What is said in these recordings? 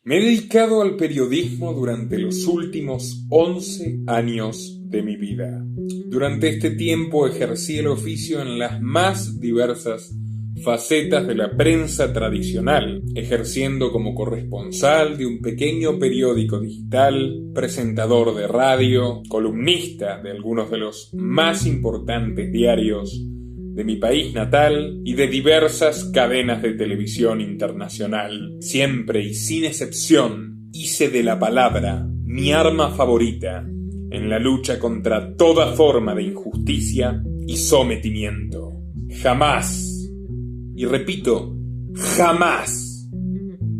Me he dedicado al periodismo durante los últimos 11 años de mi vida. Durante este tiempo ejercí el oficio en las más diversas facetas de la prensa tradicional, ejerciendo como corresponsal de un pequeño periódico digital, presentador de radio, columnista de algunos de los más importantes diarios de mi país natal y de diversas cadenas de televisión internacional. Siempre y sin excepción hice de la palabra mi arma favorita en la lucha contra toda forma de injusticia y sometimiento. Jamás, y repito, jamás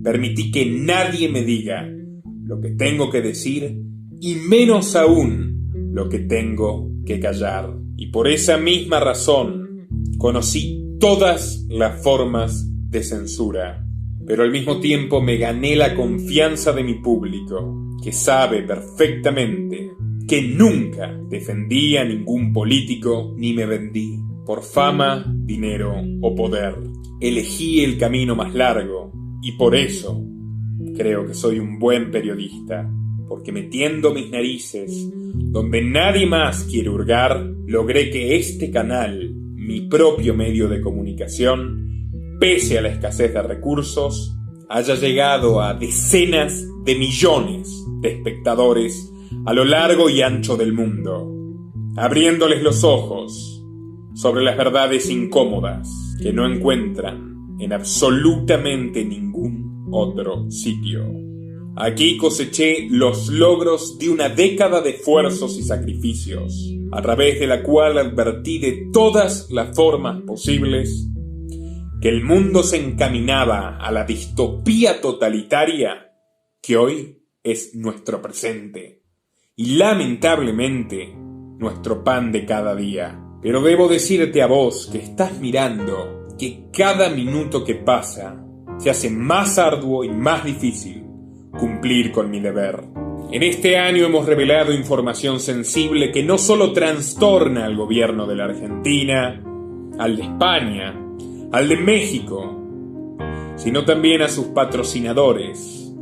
permití que nadie me diga lo que tengo que decir y menos aún lo que tengo que callar. Y por esa misma razón conocí todas las formas de censura, pero al mismo tiempo me gané la confianza de mi público, que sabe perfectamente que nunca defendí a ningún político ni me vendí por fama, dinero o poder. Elegí el camino más largo y por eso creo que soy un buen periodista, porque metiendo mis narices donde nadie más quiere hurgar, logré que este canal, mi propio medio de comunicación, pese a la escasez de recursos, haya llegado a decenas de millones de espectadores a lo largo y ancho del mundo, abriéndoles los ojos sobre las verdades incómodas que no encuentran en absolutamente ningún otro sitio. Aquí coseché los logros de una década de esfuerzos y sacrificios, a través de la cual advertí de todas las formas posibles que el mundo se encaminaba a la distopía totalitaria que hoy es nuestro presente y lamentablemente nuestro pan de cada día. Pero debo decirte a vos que estás mirando que cada minuto que pasa se hace más arduo y más difícil cumplir con mi deber. En este año hemos revelado información sensible que no solo trastorna al gobierno de la Argentina, al de España, al de México, sino también a sus patrocinadores,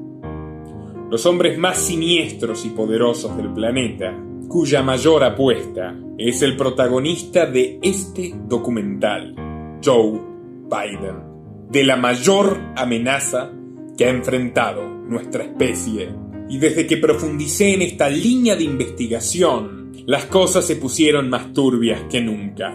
los hombres más siniestros y poderosos del planeta, cuya mayor apuesta es el protagonista de este documental, Joe Biden, de la mayor amenaza que ha enfrentado nuestra especie. Y desde que profundicé en esta línea de investigación, las cosas se pusieron más turbias que nunca.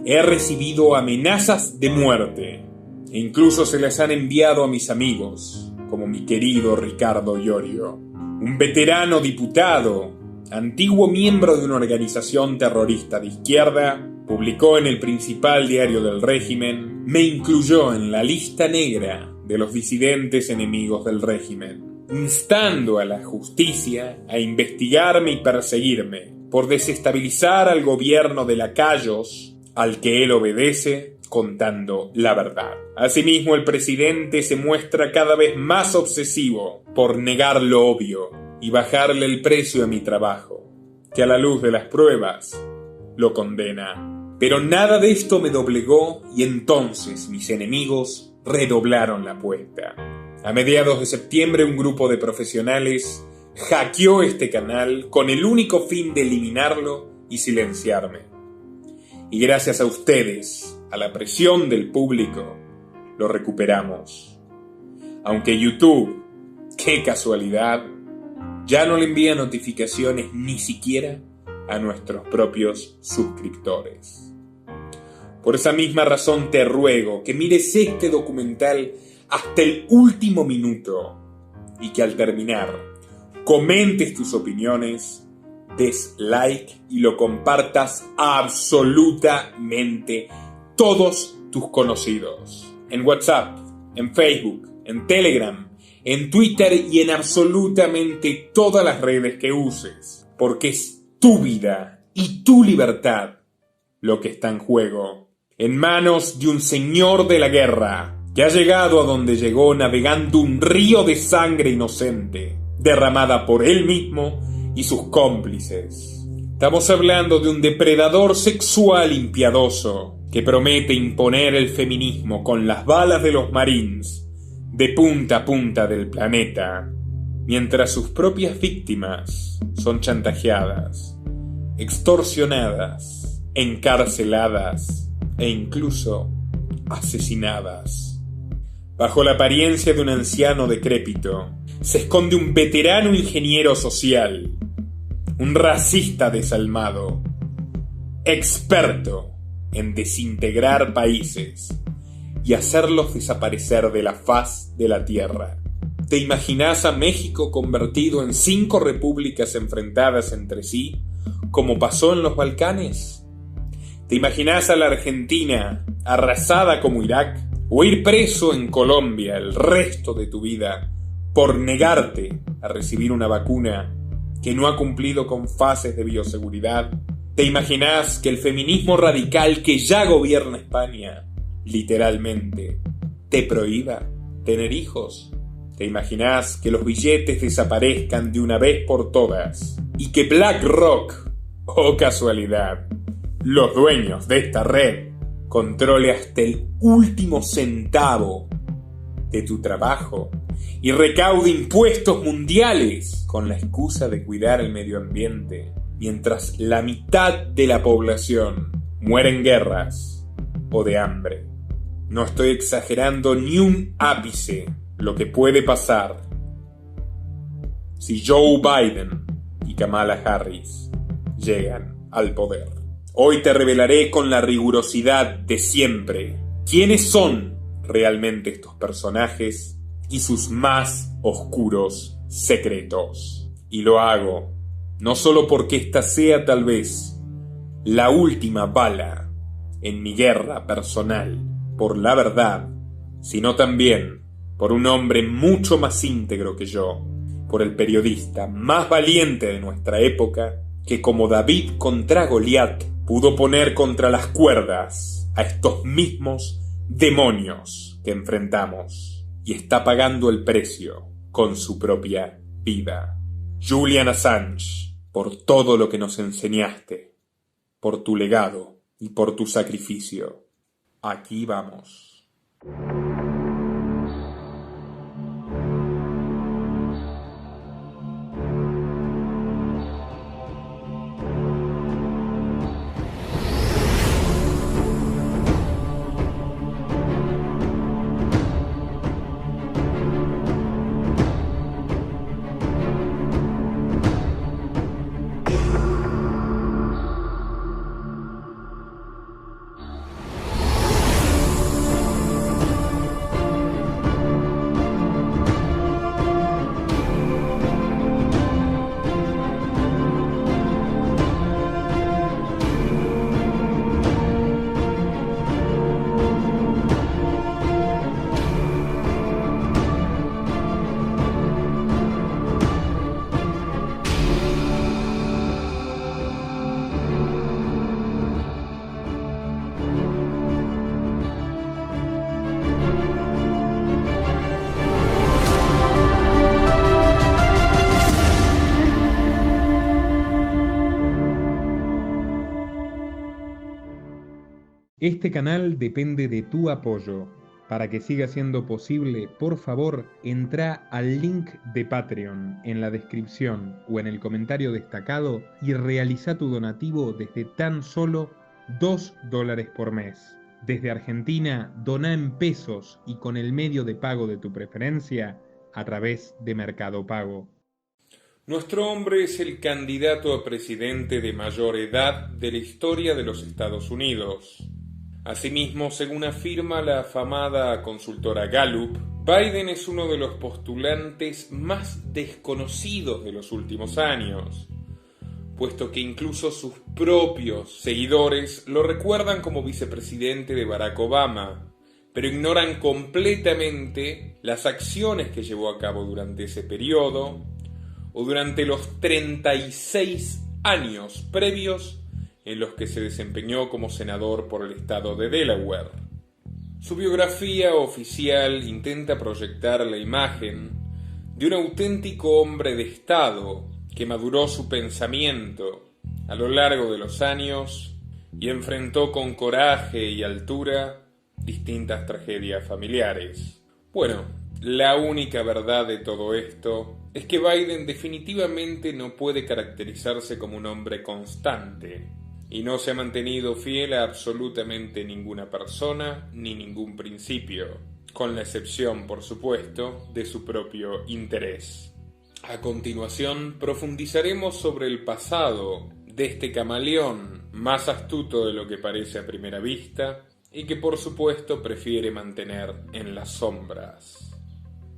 He recibido amenazas de muerte, e incluso se las han enviado a mis amigos, como mi querido Ricardo Iorio, un veterano diputado, antiguo miembro de una organización terrorista de izquierda. Publicó en el principal diario del régimen, me incluyó en la lista negra de los disidentes enemigos del régimen, instando a la justicia a investigarme y perseguirme por desestabilizar al gobierno de lacayos al que él obedece, contando la verdad. Asimismo, el presidente se muestra cada vez más obsesivo por negar lo obvio y bajarle el precio a mi trabajo, que a la luz de las pruebas lo condena. Pero nada de esto me doblegó y entonces mis enemigos redoblaron la apuesta. A mediados de septiembre, un grupo de profesionales hackeó este canal con el único fin de eliminarlo y silenciarme. Y gracias a ustedes, a la presión del público, lo recuperamos. Aunque YouTube, qué casualidad, ya no le envía notificaciones ni siquiera a nuestros propios suscriptores. Por esa misma razón te ruego que mires este documental hasta el último minuto y que al terminar comentes tus opiniones, des like y lo compartas a absolutamente todos tus conocidos. En WhatsApp, en Facebook, en Telegram, en Twitter y en absolutamente todas las redes que uses, porque es tu vida y tu libertad lo que está en juego, en manos de un señor de la guerra que ha llegado a donde llegó navegando un río de sangre inocente, derramada por él mismo y sus cómplices. Estamos hablando de un depredador sexual impiadoso que promete imponer el feminismo con las balas de los Marines de punta a punta del planeta, mientras sus propias víctimas son chantajeadas, extorsionadas, encarceladas e incluso asesinadas. Bajo la apariencia de un anciano decrépito, se esconde un veterano ingeniero social, un racista desalmado, experto en desintegrar países y hacerlos desaparecer de la faz de la tierra. ¿Te imaginas a México convertido en 5 repúblicas enfrentadas entre sí, como pasó en los Balcanes? ¿Te imaginas a la Argentina arrasada como Irak? ¿O ir preso en Colombia el resto de tu vida por negarte a recibir una vacuna que no ha cumplido con fases de bioseguridad? ¿Te imaginas que el feminismo radical que ya gobierna España, literalmente, te prohíba tener hijos? ¿Te imaginas que los billetes desaparezcan de una vez por todas y que BlackRock, oh casualidad, los dueños de esta red, controle hasta el último centavo de tu trabajo y recaude impuestos mundiales con la excusa de cuidar el medio ambiente, mientras la mitad de la población muere en guerras o de hambre? No estoy exagerando ni un ápice lo que puede pasar si Joe Biden y Kamala Harris llegan al poder. Hoy te revelaré con la rigurosidad de siempre quiénes son realmente estos personajes y sus más oscuros secretos. Y lo hago no solo porque esta sea tal vez la última bala en mi guerra personal por la verdad, sino también por un hombre mucho más íntegro que yo, por el periodista más valiente de nuestra época, que como David contra Goliat pudo poner contra las cuerdas a estos mismos demonios que enfrentamos, y está pagando el precio con su propia vida. Julian Assange, por todo lo que nos enseñaste, por tu legado y por tu sacrificio, aquí vamos. Este canal depende de tu apoyo. Para que siga siendo posible, por favor, entra al link de Patreon en la descripción o en el comentario destacado y realiza tu donativo desde tan solo $2 por mes. Desde Argentina, dona en pesos y con el medio de pago de tu preferencia a través de Mercado Pago. Nuestro hombre es el candidato a presidente de mayor edad de la historia de los Estados Unidos. Asimismo, según afirma la afamada consultora Gallup, Biden es uno de los postulantes más desconocidos de los últimos años, puesto que incluso sus propios seguidores lo recuerdan como vicepresidente de Barack Obama, pero ignoran completamente las acciones que llevó a cabo durante ese periodo o durante los 36 años previos en los que se desempeñó como senador por el estado de Delaware. Su biografía oficial intenta proyectar la imagen de un auténtico hombre de Estado que maduró su pensamiento a lo largo de los años y enfrentó con coraje y altura distintas tragedias familiares. Bueno, La única verdad de todo esto es que Biden definitivamente no puede caracterizarse como un hombre constante y no se ha mantenido fiel a absolutamente ninguna persona ni ningún principio, con la excepción, por supuesto, de su propio interés. A continuación, profundizaremos sobre el pasado de este camaleón, más astuto de lo que parece a primera vista y que por supuesto prefiere mantener en las sombras.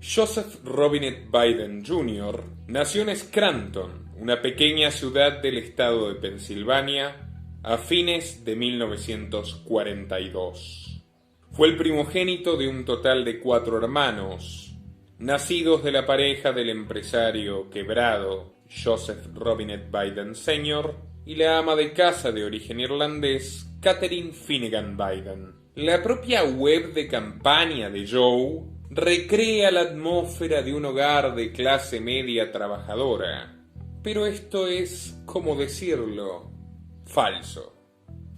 Joseph Robinette Biden Jr. nació en Scranton, una pequeña ciudad del estado de Pensilvania, a fines de 1942. Fue el primogénito de un total de 4 hermanos, nacidos de la pareja del empresario quebrado Joseph Robinette Biden Sr. y la ama de casa de origen irlandés Catherine Finnegan Biden. La propia web de campaña de Joe recrea la atmósfera de un hogar de clase media trabajadora, pero esto es, ¿cómo decirlo?, falso.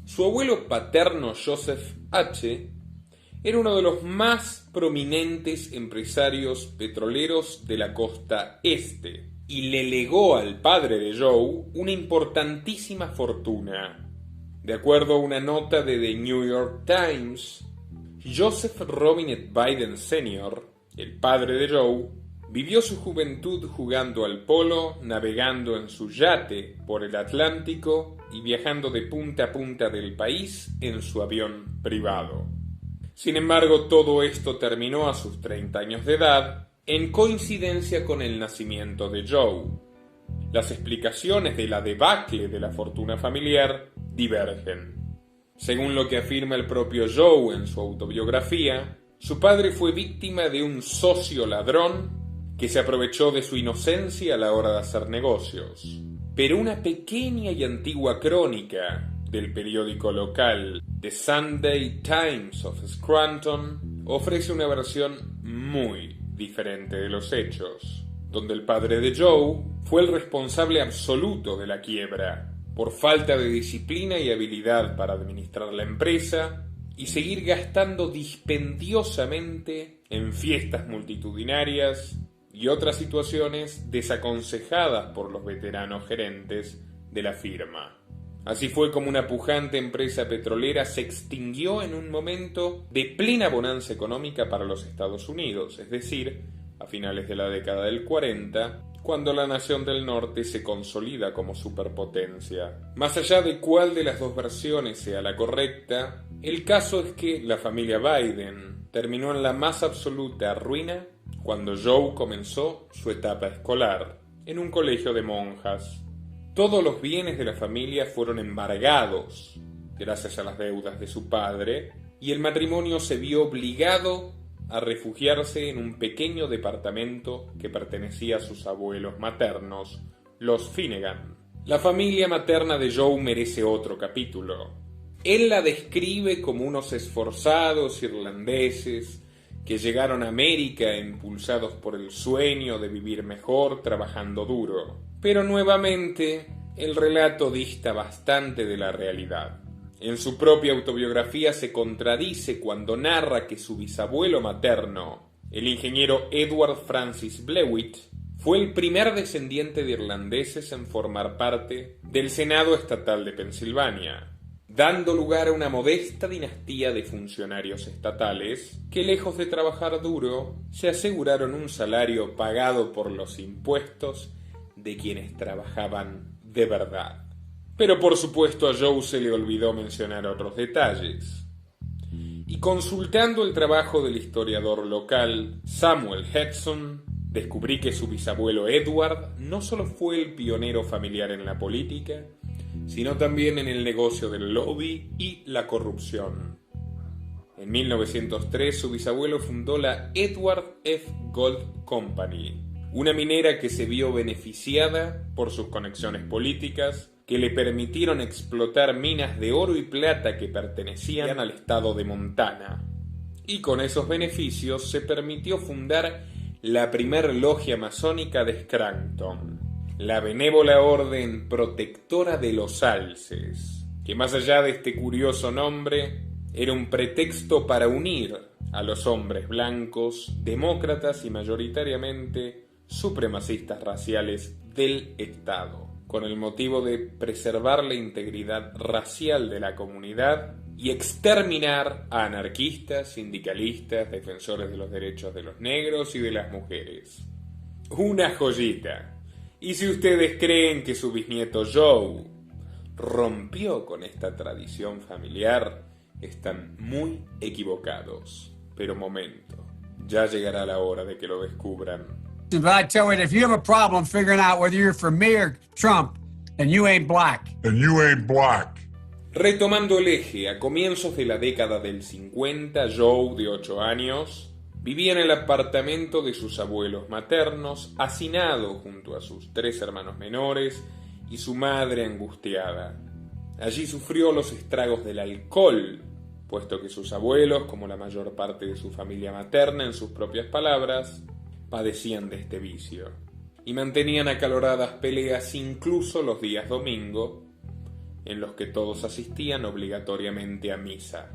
Su abuelo paterno Joseph H. era uno de los más prominentes empresarios petroleros de la costa este y le legó al padre de Joe una importantísima fortuna. De acuerdo a una nota de The New York Times, Joseph Robinette Biden Sr., el padre de Joe, vivió su juventud jugando al polo, navegando en su yate por el Atlántico y viajando de punta a punta del país en su avión privado. Sin embargo, todo esto terminó a sus 30 años de edad, en coincidencia con el nacimiento de Joe. Las explicaciones de la debacle de la fortuna familiar divergen. Según lo que afirma el propio Joe en su autobiografía, su padre fue víctima de un socio ladrón que se aprovechó de su inocencia a la hora de hacer negocios. Pero una pequeña y antigua crónica del periódico local The Sunday Times of Scranton ofrece una versión muy diferente de los hechos, donde el padre de Joe fue el responsable absoluto de la quiebra, por falta de disciplina y habilidad para administrar la empresa y seguir gastando dispendiosamente en fiestas multitudinarias y otras situaciones desaconsejadas por los veteranos gerentes de la firma. Así fue como una pujante empresa petrolera se extinguió en un momento de plena bonanza económica para los Estados Unidos, es decir, a finales de la década del 40, cuando la nación del norte se consolida como superpotencia. Más allá de cuál de las dos versiones sea la correcta, el caso es que la familia Biden terminó en la más absoluta ruina cuando Joe comenzó su etapa escolar, en un colegio de monjas. Todos los bienes de la familia fueron embargados, gracias a las deudas de su padre, y el matrimonio se vio obligado a refugiarse en un pequeño departamento que pertenecía a sus abuelos maternos, los Finnegan. La familia materna de Joe merece otro capítulo. Él la describe como unos esforzados irlandeses que llegaron a América impulsados por el sueño de vivir mejor trabajando duro. Pero nuevamente, el relato dista bastante de la realidad. En su propia autobiografía se contradice cuando narra que su bisabuelo materno, el ingeniero Edward Francis Blewitt, fue el primer descendiente de irlandeses en formar parte del Senado Estatal de Pensilvania, dando lugar a una modesta dinastía de funcionarios estatales que, lejos de trabajar duro, se aseguraron un salario pagado por los impuestos de quienes trabajaban de verdad. Pero por supuesto a Joe se le olvidó mencionar otros detalles. Y consultando el trabajo del historiador local Samuel Hudson, descubrí que su bisabuelo Edward no solo fue el pionero familiar en la política, sino también en el negocio del lobby y la corrupción. En 1903 su bisabuelo fundó la Edward F. Gold Company, una minera que se vio beneficiada por sus conexiones políticas que le permitieron explotar minas de oro y plata que pertenecían al estado de Montana. Y con esos beneficios se permitió fundar la primer logia masónica de Scranton, la Benévola Orden Protectora de los Alces, que más allá de este curioso nombre, era un pretexto para unir a los hombres blancos, demócratas y mayoritariamente supremacistas raciales del Estado, con el motivo de preservar la integridad racial de la comunidad y exterminar a anarquistas, sindicalistas, defensores de los derechos de los negros y de las mujeres. Una joyita. Y si ustedes creen que su bisnieto Joe rompió con esta tradición familiar, están muy equivocados. Pero momento, ya llegará la hora de que lo descubran. But I tell you, if you have a problem figuring out whether you're for me or Trump, then you ain't black. And you ain't black. Retomando el eje, a comienzos de la década del 50, Joe, de 8 años, vivía en el apartamento de sus abuelos maternos, hacinado junto a sus 3 hermanos menores y su madre angustiada. Allí sufrió los estragos del alcohol, puesto que sus abuelos, como la mayor parte de su familia materna, en sus propias palabras, padecían de este vicio, y mantenían acaloradas peleas incluso los días domingo, en los que todos asistían obligatoriamente a misa.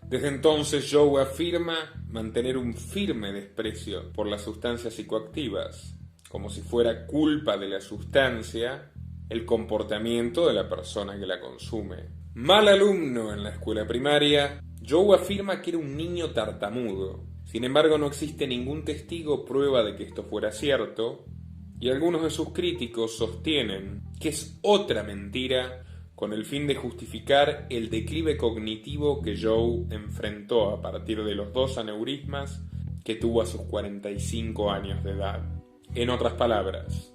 Desde entonces Joe afirma mantener un firme desprecio por las sustancias psicoactivas, como si fuera culpa de la sustancia el comportamiento de la persona que la consume. Mal alumno en la escuela primaria, Joe afirma que era un niño tartamudo. Sin embargo, no existe ningún testigo o prueba de que esto fuera cierto, y algunos de sus críticos sostienen que es otra mentira con el fin de justificar el declive cognitivo que Joe enfrentó a partir de los 2 aneurismas que tuvo a sus 45 años de edad. En otras palabras,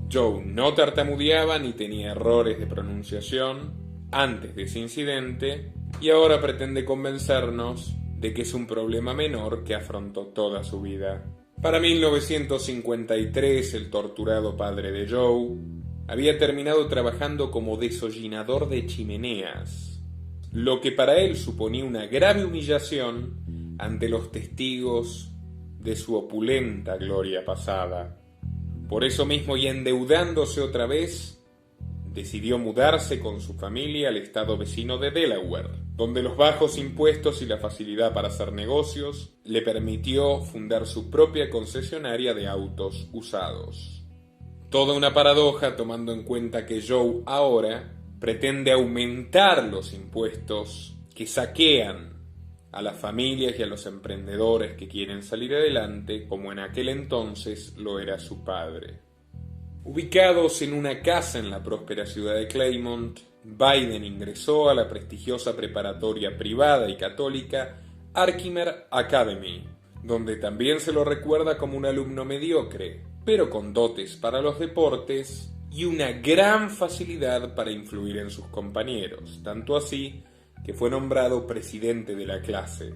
Joe no tartamudeaba ni tenía errores de pronunciación antes de ese incidente, y ahora pretende convencernos de que es un problema menor que afrontó toda su vida. Para 1953, el torturado padre de Joe había terminado trabajando como desollinador de chimeneas, lo que para él suponía una grave humillación ante los testigos de su opulenta gloria pasada. Por eso mismo, y endeudándose otra vez, decidió mudarse con su familia al estado vecino de Delaware, donde los bajos impuestos y la facilidad para hacer negocios le permitió fundar su propia concesionaria de autos usados. Toda una paradoja, tomando en cuenta que Joe ahora pretende aumentar los impuestos que saquean a las familias y a los emprendedores que quieren salir adelante, como en aquel entonces lo era su padre. Ubicados en una casa en la próspera ciudad de Claymont, Biden ingresó a la prestigiosa preparatoria privada y católica Arkimer Academy, donde también se lo recuerda como un alumno mediocre, pero con dotes para los deportes y una gran facilidad para influir en sus compañeros, tanto así que fue nombrado presidente de la clase.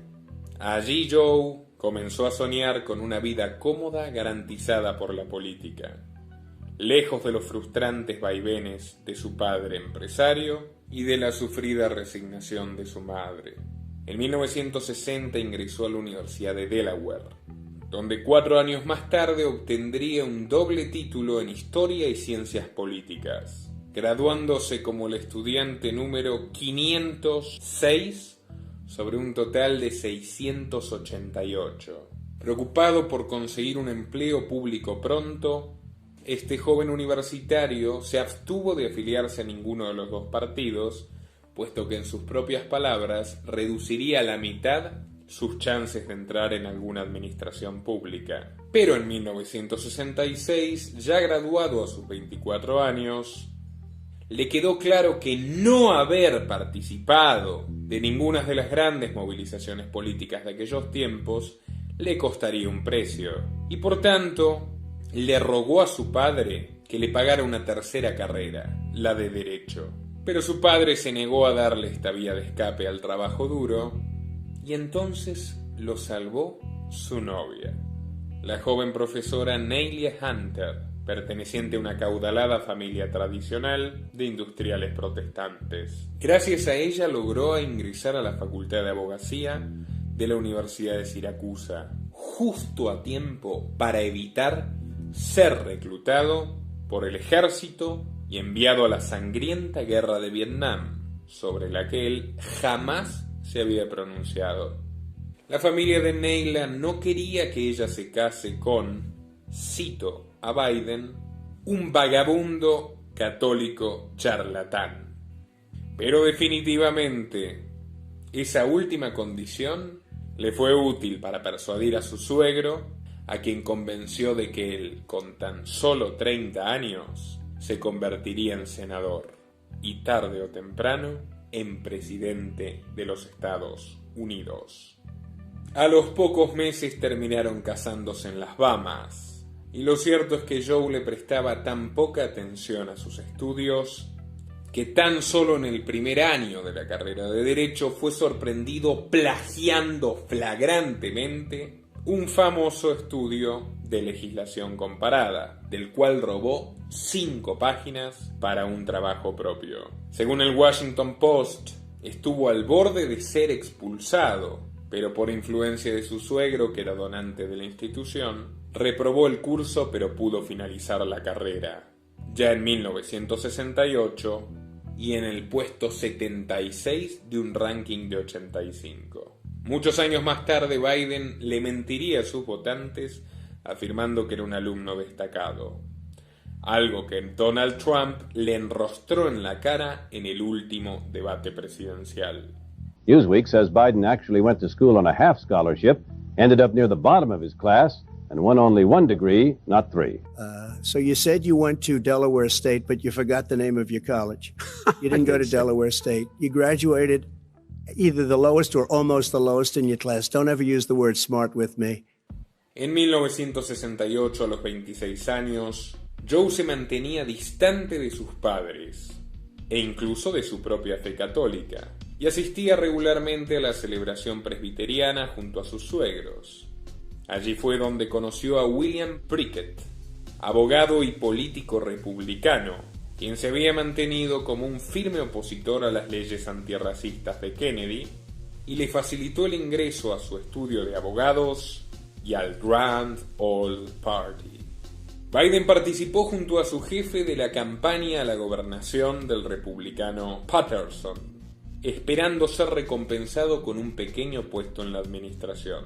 Allí Joe comenzó a soñar con una vida cómoda garantizada por la política, lejos de los frustrantes vaivenes de su padre empresario y de la sufrida resignación de su madre. En 1960 ingresó a la Universidad de Delaware, donde 4 años más tarde obtendría un doble título en Historia y Ciencias Políticas, graduándose como el estudiante número 506 sobre un total de 688. Preocupado por conseguir un empleo público pronto, este joven universitario se abstuvo de afiliarse a ninguno de los 2 partidos, puesto que en sus propias palabras reduciría a la mitad sus chances de entrar en alguna administración pública. Pero en 1966, ya graduado a sus 24 años, le quedó claro que no haber participado de ninguna de las grandes movilizaciones políticas de aquellos tiempos le costaría un precio, y por tanto le rogó a su padre que le pagara una tercera carrera, la de Derecho. Pero su padre se negó a darle esta vía de escape al trabajo duro, y entonces lo salvó su novia, la joven profesora Nelia Hunter, perteneciente a una acaudalada familia tradicional de industriales protestantes. Gracias a ella logró ingresar a la Facultad de Abogacía de la Universidad de Siracusa, justo a tiempo para evitar ser reclutado por el ejército y enviado a la sangrienta guerra de Vietnam, sobre la que él jamás se había pronunciado. La familia de Neyla no quería que ella se case con, cito a Biden, un vagabundo católico charlatán. Pero definitivamente, esa última condición le fue útil para persuadir a su suegro, a quien convenció de que él, con tan solo 30 años, se convertiría en senador y tarde o temprano en presidente de los Estados Unidos. A los pocos meses terminaron casándose en las Bahamas, y lo cierto es que Joe le prestaba tan poca atención a sus estudios que tan solo en el primer año de la carrera de Derecho fue sorprendido plagiando flagrantemente un famoso estudio de legislación comparada, del cual robó 5 páginas para un trabajo propio. Según el Washington Post, estuvo al borde de ser expulsado, pero por influencia de su suegro, que era donante de la institución, reprobó el curso pero pudo finalizar la carrera. Ya en 1968, y en el puesto 76 de un ranking de 85. Muchos años más tarde, Biden le mentiría a sus votantes afirmando que era un alumno destacado, algo que Donald Trump le enrostró en la cara en el último debate presidencial. Newsweek says Biden actually went to school on a half scholarship, ended up near the bottom of his class, and won only 1 degree, not 3. So you said you went to Delaware State, but you forgot the name of your college. You didn't go to Delaware State. You graduated either the lowest or almost the lowest in your class. Don't ever use the word smart with me. En 1968, a los 26 años, Joe se mantenía distante de sus padres, e incluso de su propia fe católica, y asistía regularmente a la celebración presbiteriana junto a sus suegros. Allí fue donde conoció a William Prickett, abogado y político republicano, quien se había mantenido como un firme opositor a las leyes antirracistas de Kennedy, y le facilitó el ingreso a su estudio de abogados y al Grand Old Party. Biden participó junto a su jefe de la campaña a la gobernación del republicano Patterson, esperando ser recompensado con un pequeño puesto en la administración.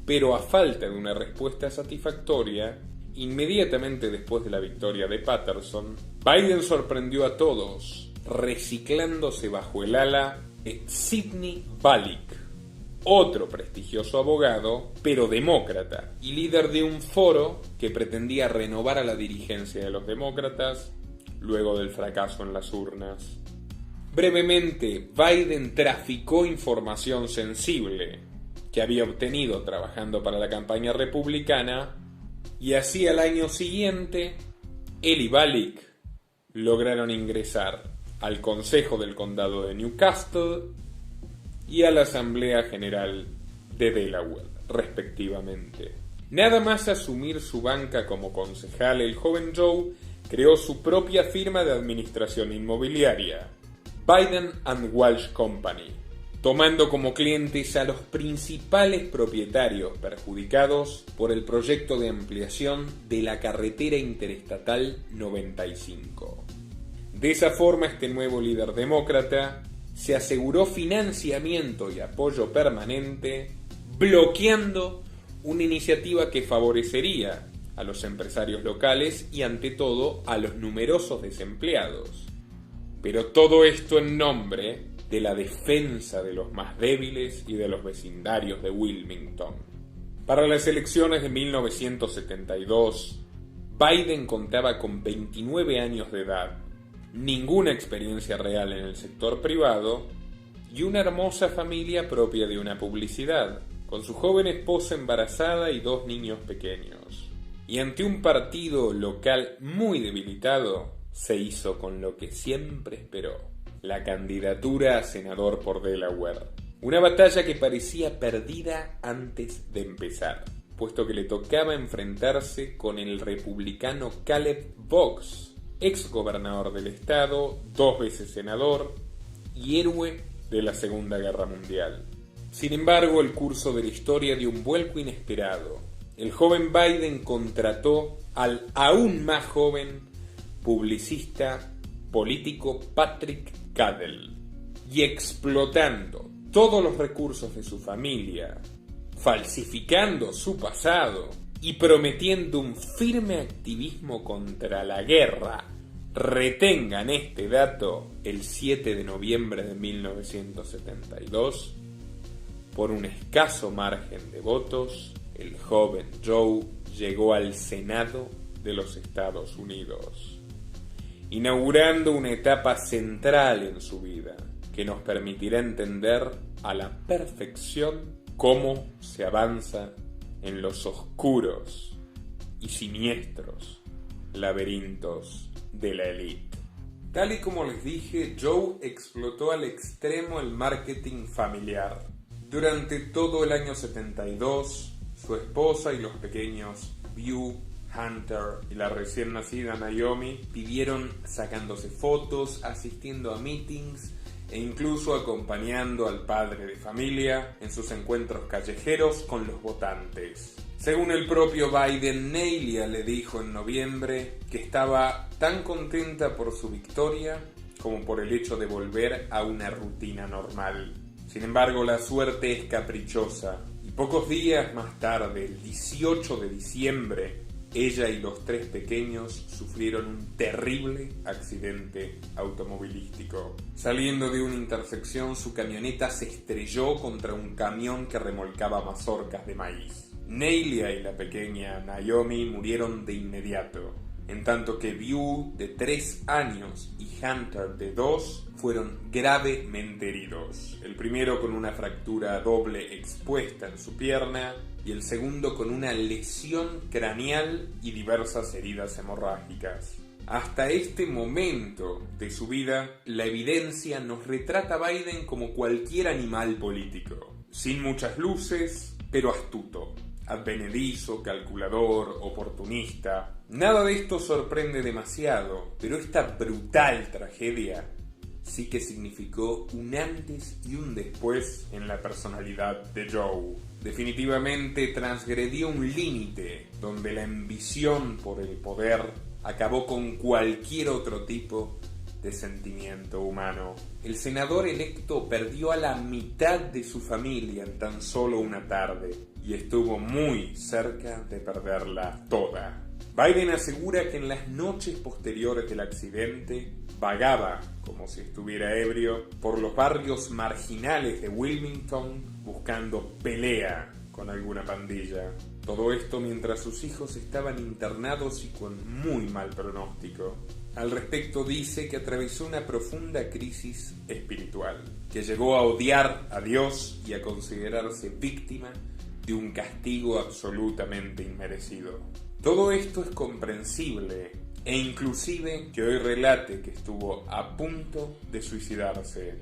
Pero a falta de una respuesta satisfactoria, inmediatamente después de la victoria de Patterson, Biden sorprendió a todos, reciclándose bajo el ala de Sidney Ballock, otro prestigioso abogado, pero demócrata, y líder de un foro que pretendía renovar a la dirigencia de los demócratas luego del fracaso en las urnas. Brevemente, Biden traficó información sensible que había obtenido trabajando para la campaña republicana, y así al año siguiente, él y Ballock lograron ingresar al Consejo del Condado de Newcastle y a la Asamblea General de Delaware, respectivamente. Nada más asumir su banca como concejal, el joven Joe creó su propia firma de administración inmobiliaria, Biden & Walsh Company, tomando como clientes a los principales propietarios perjudicados por el proyecto de ampliación de la carretera interestatal 95. De esa forma, este nuevo líder demócrata se aseguró financiamiento y apoyo permanente, bloqueando una iniciativa que favorecería a los empresarios locales y, ante todo, a los numerosos desempleados. Pero todo esto en nombre de la defensa de los más débiles y de los vecindarios de Wilmington. Para las elecciones de 1972, Biden contaba con 29 años de edad, ninguna experiencia real en el sector privado y una hermosa familia propia de una publicidad, con su joven esposa embarazada y 2 niños pequeños. Y ante un partido local muy debilitado, se hizo con lo que siempre esperó: la candidatura a senador por Delaware. Una batalla que parecía perdida antes de empezar, puesto que le tocaba enfrentarse con el republicano Caleb Boggs, ex gobernador del estado, 2 veces senador y héroe de la Segunda Guerra Mundial. Sin embargo, el curso de la historia dio un vuelco inesperado. El joven Biden contrató al aún más joven publicista político Patrick Cadell, y explotando todos los recursos de su familia falsificando su pasado y prometiendo un firme activismo contra la guerra. Retengan este dato: el 7 de noviembre de 1972, por un escaso margen de votos, el joven Joe llegó al Senado de los Estados Unidos, inaugurando una etapa central en su vida que nos permitirá entender a la perfección cómo se avanza en los oscuros y siniestros laberintos de la élite. Tal y como les dije, Joe explotó al extremo el marketing familiar. Durante todo el año 72, su esposa y los pequeños Beau, Hunter y la recién nacida Naomi vivieron sacándose fotos, asistiendo a meetings e incluso acompañando al padre de familia en sus encuentros callejeros con los votantes. Según el propio Biden, Neilia le dijo en noviembre que estaba tan contenta por su victoria como por el hecho de volver a una rutina normal. Sin embargo, la suerte es caprichosa y pocos días más tarde, el 18 de diciembre, ella y los 3 pequeños sufrieron un terrible accidente automovilístico. Saliendo de una intersección, su camioneta se estrelló contra un camión que remolcaba mazorcas de maíz. Neilia y la pequeña Naomi murieron de inmediato, en tanto que Beau, de 3 años, y Hunter, de 2, fueron gravemente heridos. El primero con una fractura doble expuesta en su pierna y el segundo con una lesión craneal y diversas heridas hemorrágicas. Hasta este momento de su vida, la evidencia nos retrata a Biden como cualquier animal político, sin muchas luces, pero astuto, advenedizo, calculador, oportunista. Nada de esto sorprende demasiado, pero esta brutal tragedia sí que significó un antes y un después en la personalidad de Joe. Definitivamente transgredió un límite donde la ambición por el poder acabó con cualquier otro tipo de sentimiento humano. El senador electo perdió a la mitad de su familia en tan solo una tarde y estuvo muy cerca de perderla toda. Biden asegura que en las noches posteriores del accidente vagaba, como si estuviera ebrio, por los barrios marginales de Wilmington buscando pelea con alguna pandilla. Todo esto mientras sus hijos estaban internados y con muy mal pronóstico. Al respecto dice que atravesó una profunda crisis espiritual, que llegó a odiar a Dios y a considerarse víctima de un castigo absolutamente inmerecido. Todo esto es comprensible, e inclusive que hoy relate que estuvo a punto de suicidarse.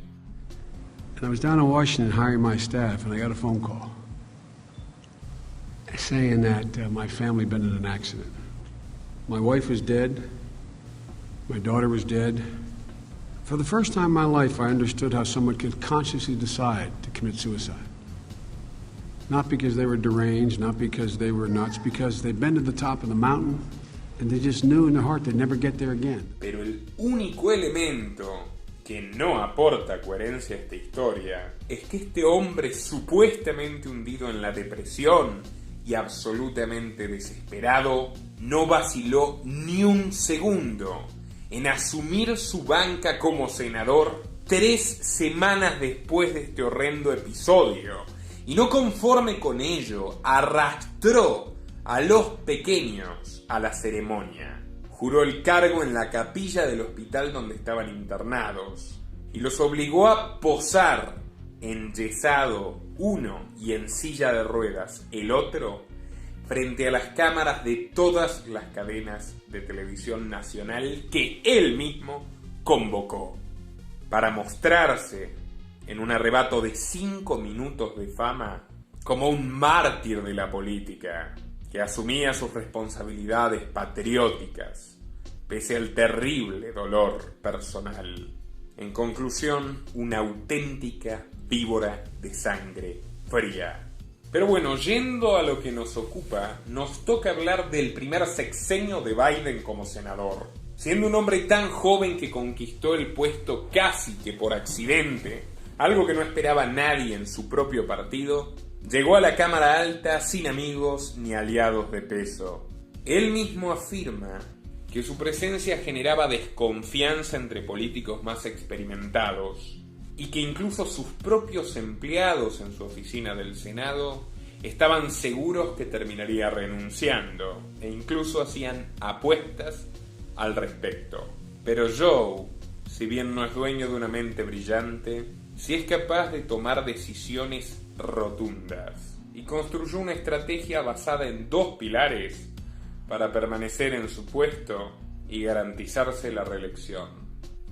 And I was down in Washington hiring my staff, and I got a phone call saying that my family had been in an accident. My wife was dead. My daughter was dead. For the first time in my life, I understood how someone could consciously decide to commit suicide. Not because they were deranged, not because they were nuts, because they'd been to the top of the mountain and they just knew in their heart they'd never get there again. Pero el único elemento que no aporta coherencia a esta historia es que este hombre supuestamente hundido en la depresión y absolutamente desesperado no vaciló ni un segundo en asumir su banca como senador 3 semanas después de este horrendo episodio. Y no conforme con ello, arrastró a los pequeños a la ceremonia. Juró el cargo en la capilla del hospital donde estaban internados y los obligó a posar enyesado uno y en silla de ruedas el otro frente a las cámaras de todas las cadenas de televisión nacional que él mismo convocó para mostrarse en un arrebato de 5 minutos de fama como un mártir de la política que asumía sus responsabilidades patrióticas pese al terrible dolor personal. En conclusión, una auténtica víbora de sangre fría. Pero bueno, yendo a lo que nos ocupa, nos toca hablar del primer sexenio de Biden como senador. Siendo un hombre tan joven que conquistó el puesto casi que por accidente, algo que no esperaba nadie en su propio partido, Llegó a la Cámara Alta sin amigos ni aliados de peso. Él mismo afirma que su presencia generaba desconfianza entre políticos más experimentados y que incluso sus propios empleados en su oficina del Senado estaban seguros que terminaría renunciando e incluso hacían apuestas al respecto. Pero Joe, si bien no es dueño de una mente brillante, sí es capaz de tomar decisiones rotundas y construyó una estrategia basada en 2 pilares para permanecer en su puesto y garantizarse la reelección.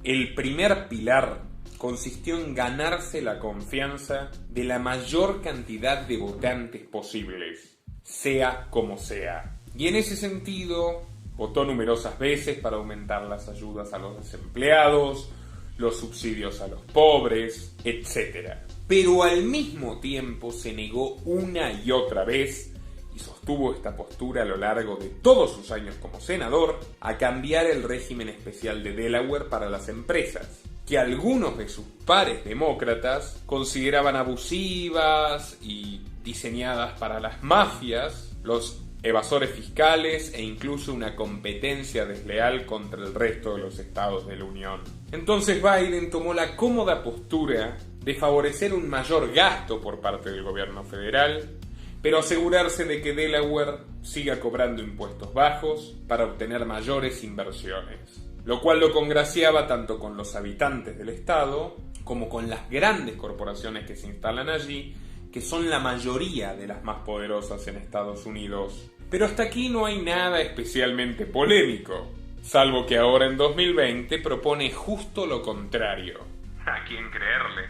El primer pilar consistió en ganarse la confianza de la mayor cantidad de votantes posibles, sea como sea. Y en ese sentido, votó numerosas veces para aumentar las ayudas a los desempleados, los subsidios a los pobres, etc. Pero al mismo tiempo se negó una y otra vez, y sostuvo esta postura a lo largo de todos sus años como senador, a cambiar el régimen especial de Delaware para las empresas, que algunos de sus pares demócratas consideraban abusivas y diseñadas para las mafias, los evasores fiscales e incluso una competencia desleal contra el resto de los estados de la Unión. Entonces Biden tomó la cómoda postura de favorecer un mayor gasto por parte del gobierno federal, pero asegurarse de que Delaware siga cobrando impuestos bajos para obtener mayores inversiones, lo cual lo congraciaba tanto con los habitantes del estado como con las grandes corporaciones que se instalan allí, que son la mayoría de las más poderosas en Estados Unidos. Pero hasta aquí no hay nada especialmente polémico, salvo que ahora en 2020 propone justo lo contrario. ¿A quién creerle?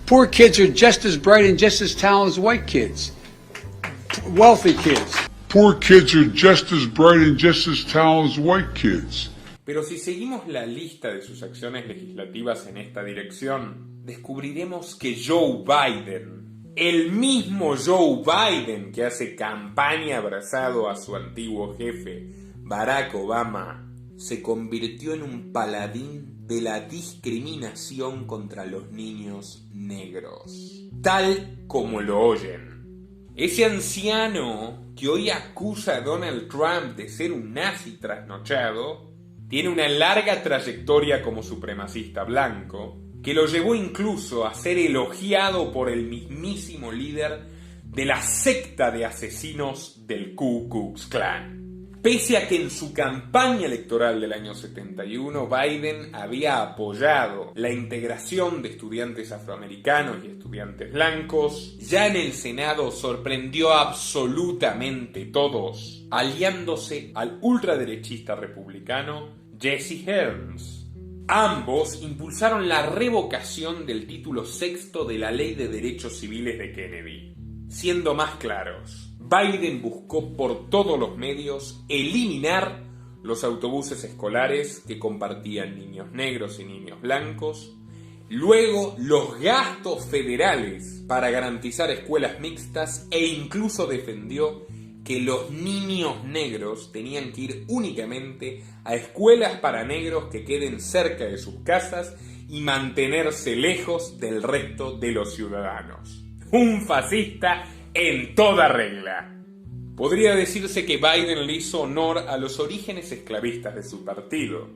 Poor kids are just as bright and just as talented as white kids. Wealthy kids. Poor kids are just as bright and just as talented as white kids. Pero si seguimos la lista de sus acciones legislativas en esta dirección, descubriremos que Joe Biden, el mismo Joe Biden que hace campaña abrazado a su antiguo jefe, Barack Obama, se convirtió en un paladín de la discriminación contra los niños negros. Tal como lo oyen. Ese anciano que hoy acusa a Donald Trump de ser un nazi trasnochado, tiene una larga trayectoria como supremacista blanco, que lo llevó incluso a ser elogiado por el mismísimo líder de la secta de asesinos del Ku Klux Klan. Pese a que en su campaña electoral del año 71 Biden había apoyado la integración de estudiantes afroamericanos y estudiantes blancos, ya en el Senado sorprendió a absolutamente todos, aliándose al ultraderechista republicano Jesse Helms. Ambos impulsaron la revocación del título 6 de la Ley de Derechos Civiles de Kennedy. Siendo más claros, Biden buscó por todos los medios eliminar los autobuses escolares que compartían niños negros y niños blancos, luego los gastos federales para garantizar escuelas mixtas e incluso defendió que los niños negros tenían que ir únicamente a escuelas para negros que queden cerca de sus casas y mantenerse lejos del resto de los ciudadanos. Un fascista en toda regla. Podría decirse que Biden le hizo honor a los orígenes esclavistas de su partido,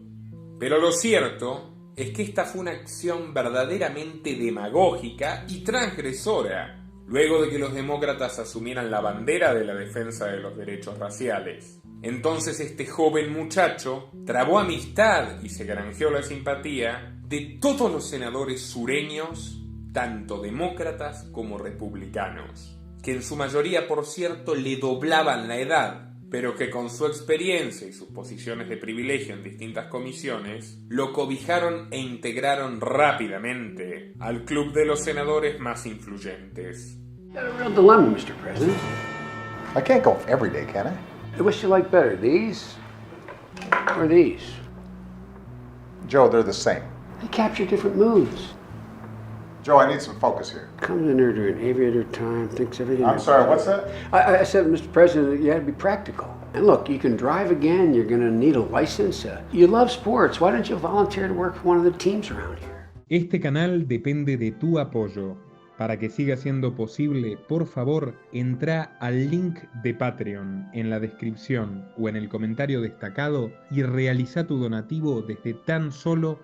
pero lo cierto es que esta fue una acción verdaderamente demagógica y transgresora, luego de que los demócratas asumieran la bandera de la defensa de los derechos raciales. Entonces este joven muchacho trabó amistad y se granjeó la simpatía de todos los senadores sureños, tanto demócratas como republicanos, que en su mayoría, por cierto, le doblaban la edad, pero que con su experiencia y sus posiciones de privilegio en distintas comisiones, lo cobijaron e integraron rápidamente al club de los senadores más influyentes. Got a real dilemma, Mr. President. I can't go every day, can I? Which you like better, these or these? Joe, they're the same. They capture different moods. Joe, I need some focus here. Comes in there during aviator time, thinks everything... I'm sorry, what's that? I said, Mr. President, that you had to be practical. And look, you can drive again, you're going to need a license. You love sports, why don't you volunteer to work for one of the teams around here? Este canal depende de tu apoyo. Para que siga siendo posible, por favor, entra al link de Patreon en la descripción o en el comentario destacado y realiza tu donativo desde tan solo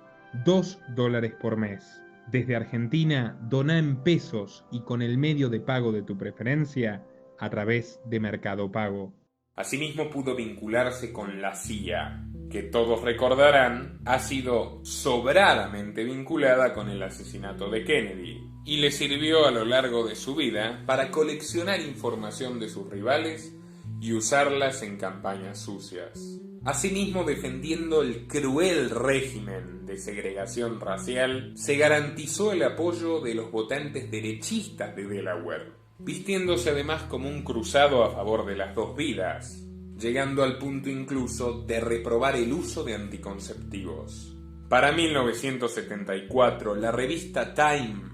$2 por mes. Desde Argentina, dona en pesos y con el medio de pago de tu preferencia a través de Mercado Pago. Asimismo pudo vincularse con la CIA, que todos recordarán ha sido sobradamente vinculada con el asesinato de Kennedy, y le sirvió a lo largo de su vida para coleccionar información de sus rivales y usarlas en campañas sucias. Asimismo, defendiendo el cruel régimen de segregación racial, se garantizó el apoyo de los votantes derechistas de Delaware, vistiéndose además como un cruzado a favor de las dos vidas, llegando al punto incluso de reprobar el uso de anticonceptivos. Para 1974, la revista Time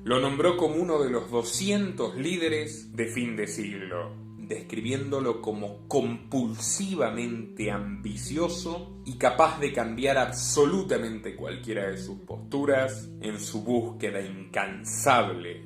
lo nombró como uno de los 200 líderes de fin de siglo, describiéndolo como compulsivamente ambicioso y capaz de cambiar absolutamente cualquiera de sus posturas en su búsqueda incansable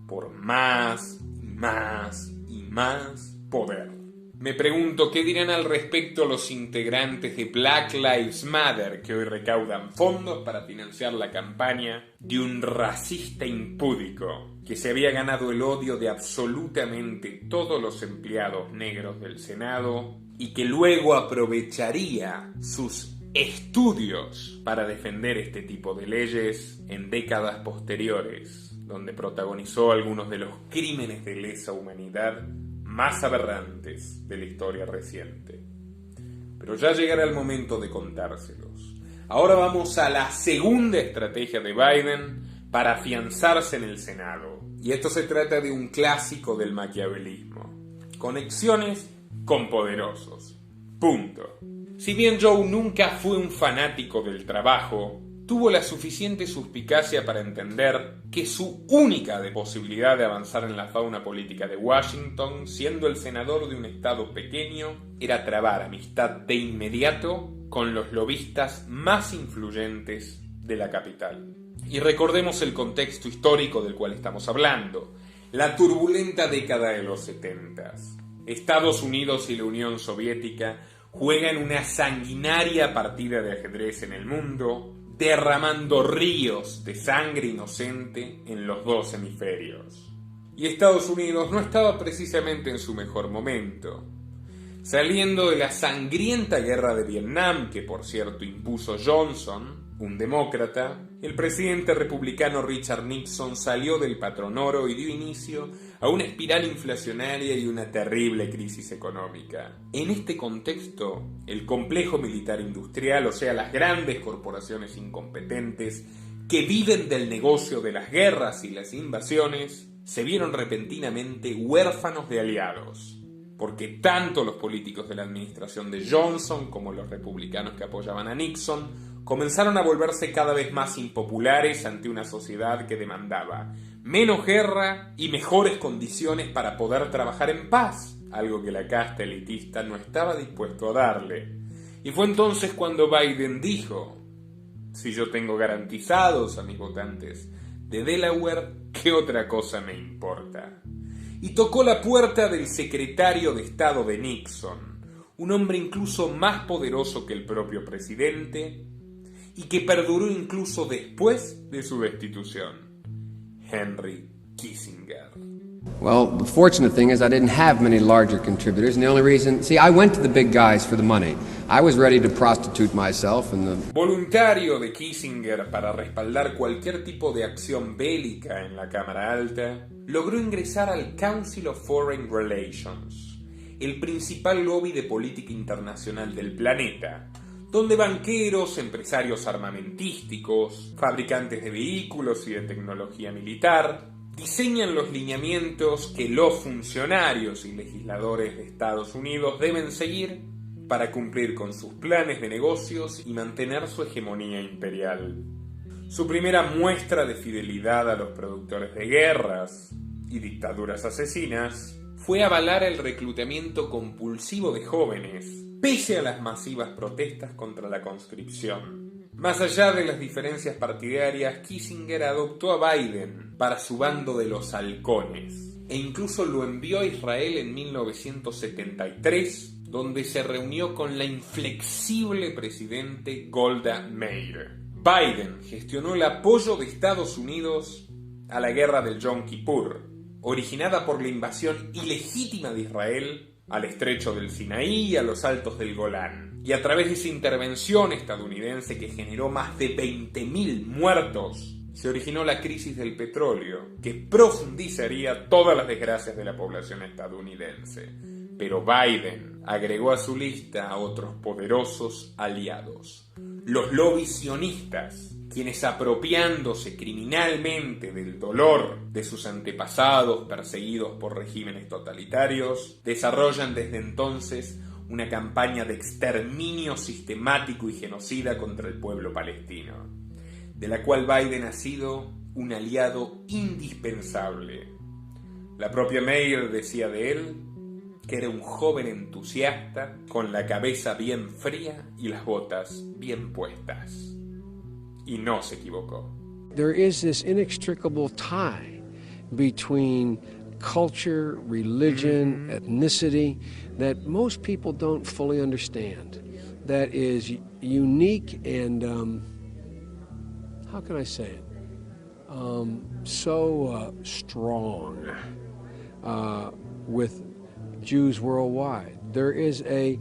por más y más y más poder. Me pregunto qué dirán al respecto los integrantes de Black Lives Matter, que hoy recaudan fondos para financiar la campaña de un racista impúdico que se había ganado el odio de absolutamente todos los empleados negros del Senado y que luego aprovecharía sus estudios para defender este tipo de leyes en décadas posteriores, donde protagonizó algunos de los crímenes de lesa humanidad más aberrantes de la historia reciente. Pero ya llegará el momento de contárselos. Ahora vamos a la segunda estrategia de Biden para afianzarse en el Senado. Y esto se trata de un clásico del maquiavelismo: conexiones con poderosos. Punto. Si bien Joe nunca fue un fanático del trabajo, tuvo la suficiente suspicacia para entender que su única posibilidad de avanzar en la fauna política de Washington, siendo el senador de un estado pequeño, era trabar amistad de inmediato con los lobistas más influyentes de la capital. Y recordemos el contexto histórico del cual estamos hablando: la turbulenta década de los 70s. Estados Unidos y la Unión Soviética juegan una sanguinaria partida de ajedrez en el mundo, derramando ríos de sangre inocente en los dos hemisferios. Y Estados Unidos no estaba precisamente en su mejor momento. Saliendo de la sangrienta guerra de Vietnam, que por cierto impuso Johnson, un demócrata, el presidente republicano Richard Nixon salió del patronoro y dio inicio a una espiral inflacionaria y una terrible crisis económica. En este contexto, el complejo militar industrial, o sea, las grandes corporaciones incompetentes que viven del negocio de las guerras y las invasiones, se vieron repentinamente huérfanos de aliados, porque tanto los políticos de la administración de Johnson como los republicanos que apoyaban a Nixon comenzaron a volverse cada vez más impopulares ante una sociedad que demandaba menos guerra y mejores condiciones para poder trabajar en paz, algo que la casta elitista no estaba dispuesto a darle. Y fue entonces cuando Biden dijo: si yo tengo garantizados a mis votantes de Delaware, ¿qué otra cosa me importa? Y tocó la puerta del secretario de Estado de Nixon, un hombre incluso más poderoso que el propio presidente y que perduró incluso después de su destitución: Henry Kissinger. Well, the fortunate thing is I didn't have many larger contributors, and the only reason... See, I went to the big guys for the money. I was ready to prostitute myself and the... Voluntario de Kissinger para respaldar cualquier tipo de acción bélica en la Cámara Alta, logró ingresar al Council of Foreign Relations, el principal lobby de política internacional del planeta, donde banqueros, empresarios armamentísticos, fabricantes de vehículos y de tecnología militar diseñan los lineamientos que los funcionarios y legisladores de Estados Unidos deben seguir para cumplir con sus planes de negocios y mantener su hegemonía imperial. Su primera muestra de fidelidad a los productores de guerras y dictaduras asesinas fue avalar el reclutamiento compulsivo de jóvenes, pese a las masivas protestas contra la conscripción. Más allá de las diferencias partidarias, Kissinger adoptó a Biden para su bando de los halcones e incluso lo envió a Israel en 1973, donde se reunió con la inflexible presidente Golda Meir. Biden gestionó el apoyo de Estados Unidos a la guerra del Yom Kippur, originada por la invasión ilegítima de Israel al estrecho del Sinaí y a los altos del Golán. Y a través de esa intervención estadounidense que generó más de 20.000 muertos, se originó la crisis del petróleo, que profundizaría todas las desgracias de la población estadounidense. Pero Biden agregó a su lista a otros poderosos aliados, los lobbies sionistas, quienes apropiándose criminalmente del dolor de sus antepasados perseguidos por regímenes totalitarios, desarrollan desde entonces una campaña de exterminio sistemático y genocida contra el pueblo palestino, de la cual Biden ha sido un aliado indispensable. La propia Meir decía de él que era un joven entusiasta con la cabeza bien fría y las botas bien puestas. Y no se equivocó. There is this inextricable tie between culture, religion, ethnicity that most people don't fully understand. That is unique and, how can I say it? So strong with Jews worldwide. There is a,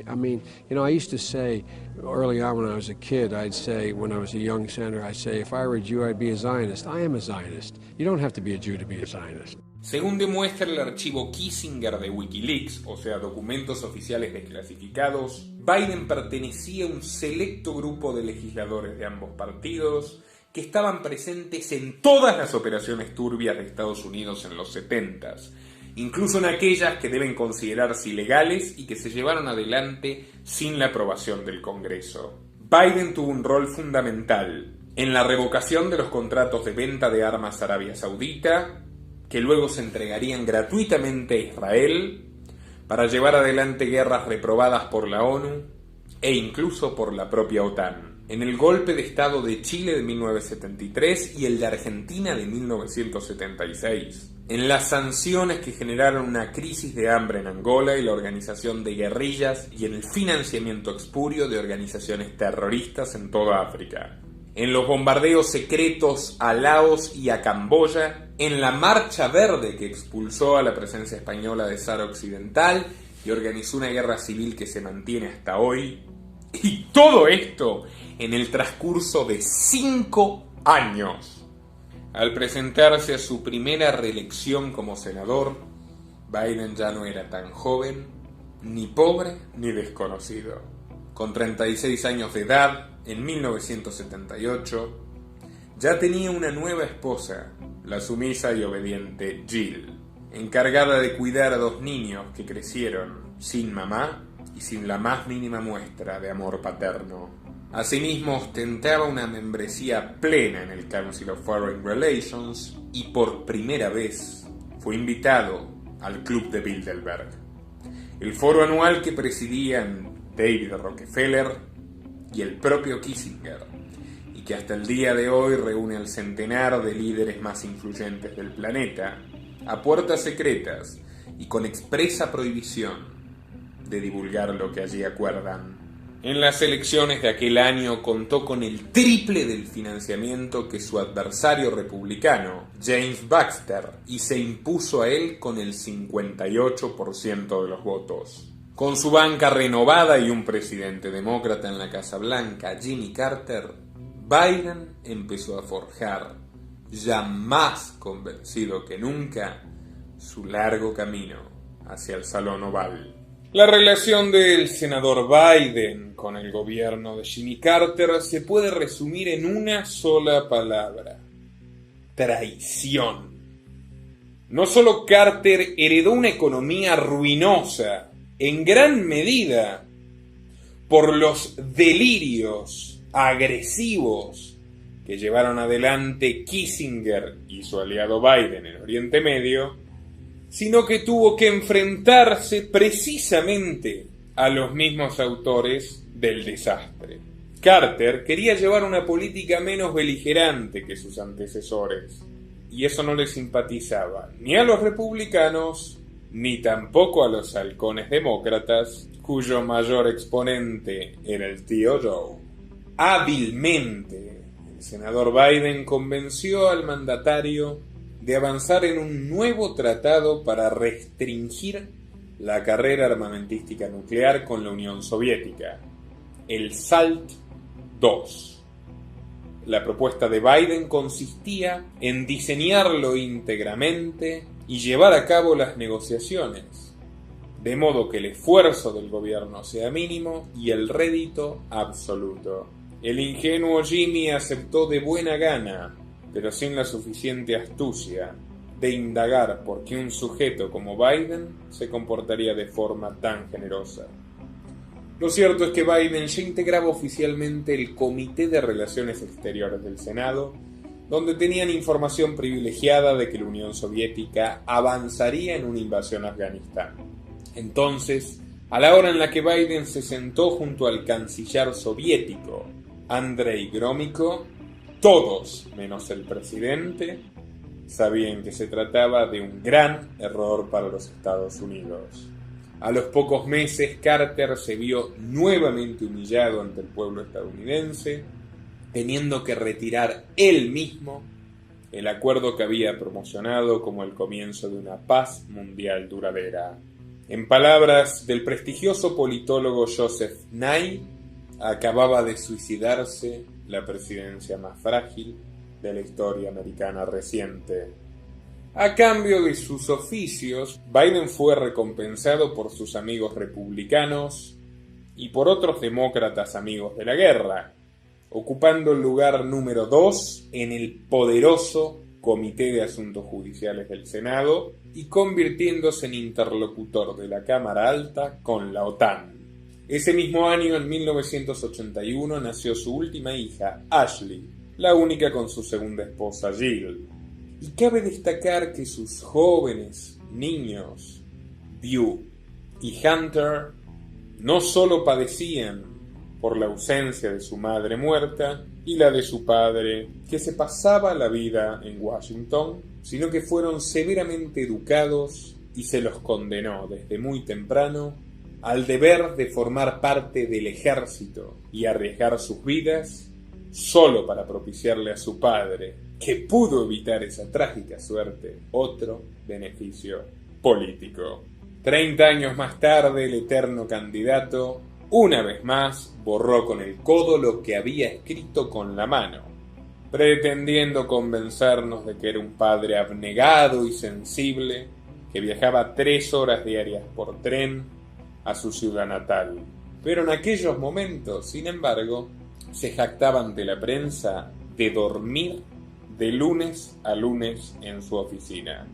I mean, you know, I used to say early on when I was a kid, I'd say, when I was a young senator, I'd say, if I were a Jew, I'd be a Zionist. I am a Zionist. You don't have to be a Jew to be a Zionist. Según demuestra el archivo Kissinger de Wikileaks, o sea, documentos oficiales desclasificados, Biden pertenecía a un selecto grupo de legisladores de ambos partidos que estaban presentes en todas las operaciones turbias de Estados Unidos en los 70s, incluso en aquellas que deben considerarse ilegales y que se llevaron adelante sin la aprobación del Congreso. Biden tuvo un rol fundamental en la revocación de los contratos de venta de armas a Arabia Saudita, que luego se entregarían gratuitamente a Israel, para llevar adelante guerras reprobadas por la ONU e incluso por la propia OTAN, en el golpe de Estado de Chile de 1973 y el de Argentina de 1976, en las sanciones que generaron una crisis de hambre en Angola y la organización de guerrillas y en el financiamiento espurio de organizaciones terroristas en toda África, en los bombardeos secretos a Laos y a Camboya, en la Marcha Verde que expulsó a la presencia española de Sahara Occidental y organizó una guerra civil que se mantiene hasta hoy. Y todo esto en el transcurso de 5 años. Al presentarse a su primera reelección como senador, Biden ya no era tan joven, ni pobre, ni desconocido. Con 36 años de edad, en 1978, ya tenía una nueva esposa, la sumisa y obediente Jill, encargada de cuidar a 2 niños que crecieron sin mamá y sin la más mínima muestra de amor paterno. Asimismo, ostentaba una membresía plena en el Council of Foreign Relations y por primera vez fue invitado al Club de Bilderberg, el foro anual que presidían David Rockefeller y el propio Kissinger, y que hasta el día de hoy reúne al centenar de líderes más influyentes del planeta, a puertas secretas y con expresa prohibición de divulgar lo que allí acuerdan. En las elecciones de aquel año contó con el triple del financiamiento que su adversario republicano, James Baxter, y se impuso a él con el 58% de los votos. Con su banca renovada y un presidente demócrata en la Casa Blanca, Jimmy Carter, Biden empezó a forjar, ya más convencido que nunca, su largo camino hacia el Salón Oval. La relación del senador Biden con el gobierno de Jimmy Carter se puede resumir en una sola palabra: traición. No solo Carter heredó una economía ruinosa, en gran medida por los delirios agresivos que llevaron adelante Kissinger y su aliado Biden en Oriente Medio, sino que tuvo que enfrentarse precisamente a los mismos autores del desastre. Carter quería llevar una política menos beligerante que sus antecesores, y eso no le simpatizaba ni a los republicanos, ni tampoco a los halcones demócratas, cuyo mayor exponente era el tío Joe. Hábilmente, el senador Biden convenció al mandatario de avanzar en un nuevo tratado para restringir la carrera armamentística nuclear con la Unión Soviética, el SALT II. La propuesta de Biden consistía en diseñarlo íntegramente y llevar a cabo las negociaciones, de modo que el esfuerzo del gobierno sea mínimo y el rédito absoluto. El ingenuo Jimmy aceptó de buena gana, pero sin la suficiente astucia de indagar por qué un sujeto como Biden se comportaría de forma tan generosa. Lo cierto es que Biden ya integraba oficialmente el Comité de Relaciones Exteriores del Senado, donde tenían información privilegiada de que la Unión Soviética avanzaría en una invasión a Afganistán. Entonces, a la hora en la que Biden se sentó junto al canciller soviético, Andrei Gromyko, todos, menos el presidente, sabían que se trataba de un gran error para los Estados Unidos. A los pocos meses, Carter se vio nuevamente humillado ante el pueblo estadounidense, teniendo que retirar él mismo el acuerdo que había promocionado como el comienzo de una paz mundial duradera. En palabras del prestigioso politólogo Joseph Nye, acababa de suicidarse la presidencia más frágil de la historia americana reciente. A cambio de sus oficios, Biden fue recompensado por sus amigos republicanos y por otros demócratas amigos de la guerra, ocupando el lugar número 2 en el poderoso Comité de Asuntos Judiciales del Senado y convirtiéndose en interlocutor de la Cámara Alta con la OTAN. Ese mismo año, en 1981, nació su última hija, Ashley, la única con su segunda esposa, Jill. Y cabe destacar que sus jóvenes niños, Beau y Hunter, no solo padecían por la ausencia de su madre muerta y la de su padre, que se pasaba la vida en Washington, sino que fueron severamente educados y se los condenó desde muy temprano al deber de formar parte del ejército y arriesgar sus vidas solo para propiciarle a su padre, que pudo evitar esa trágica suerte, otro beneficio político. 30 años más tarde, el eterno candidato, una vez más, borró con el codo lo que había escrito con la mano, pretendiendo convencernos de que era un padre abnegado y sensible, que viajaba 3 horas diarias por tren a su ciudad natal. Pero en aquellos momentos, sin embargo, se jactaba ante la prensa de dormir de lunes a lunes en su oficina.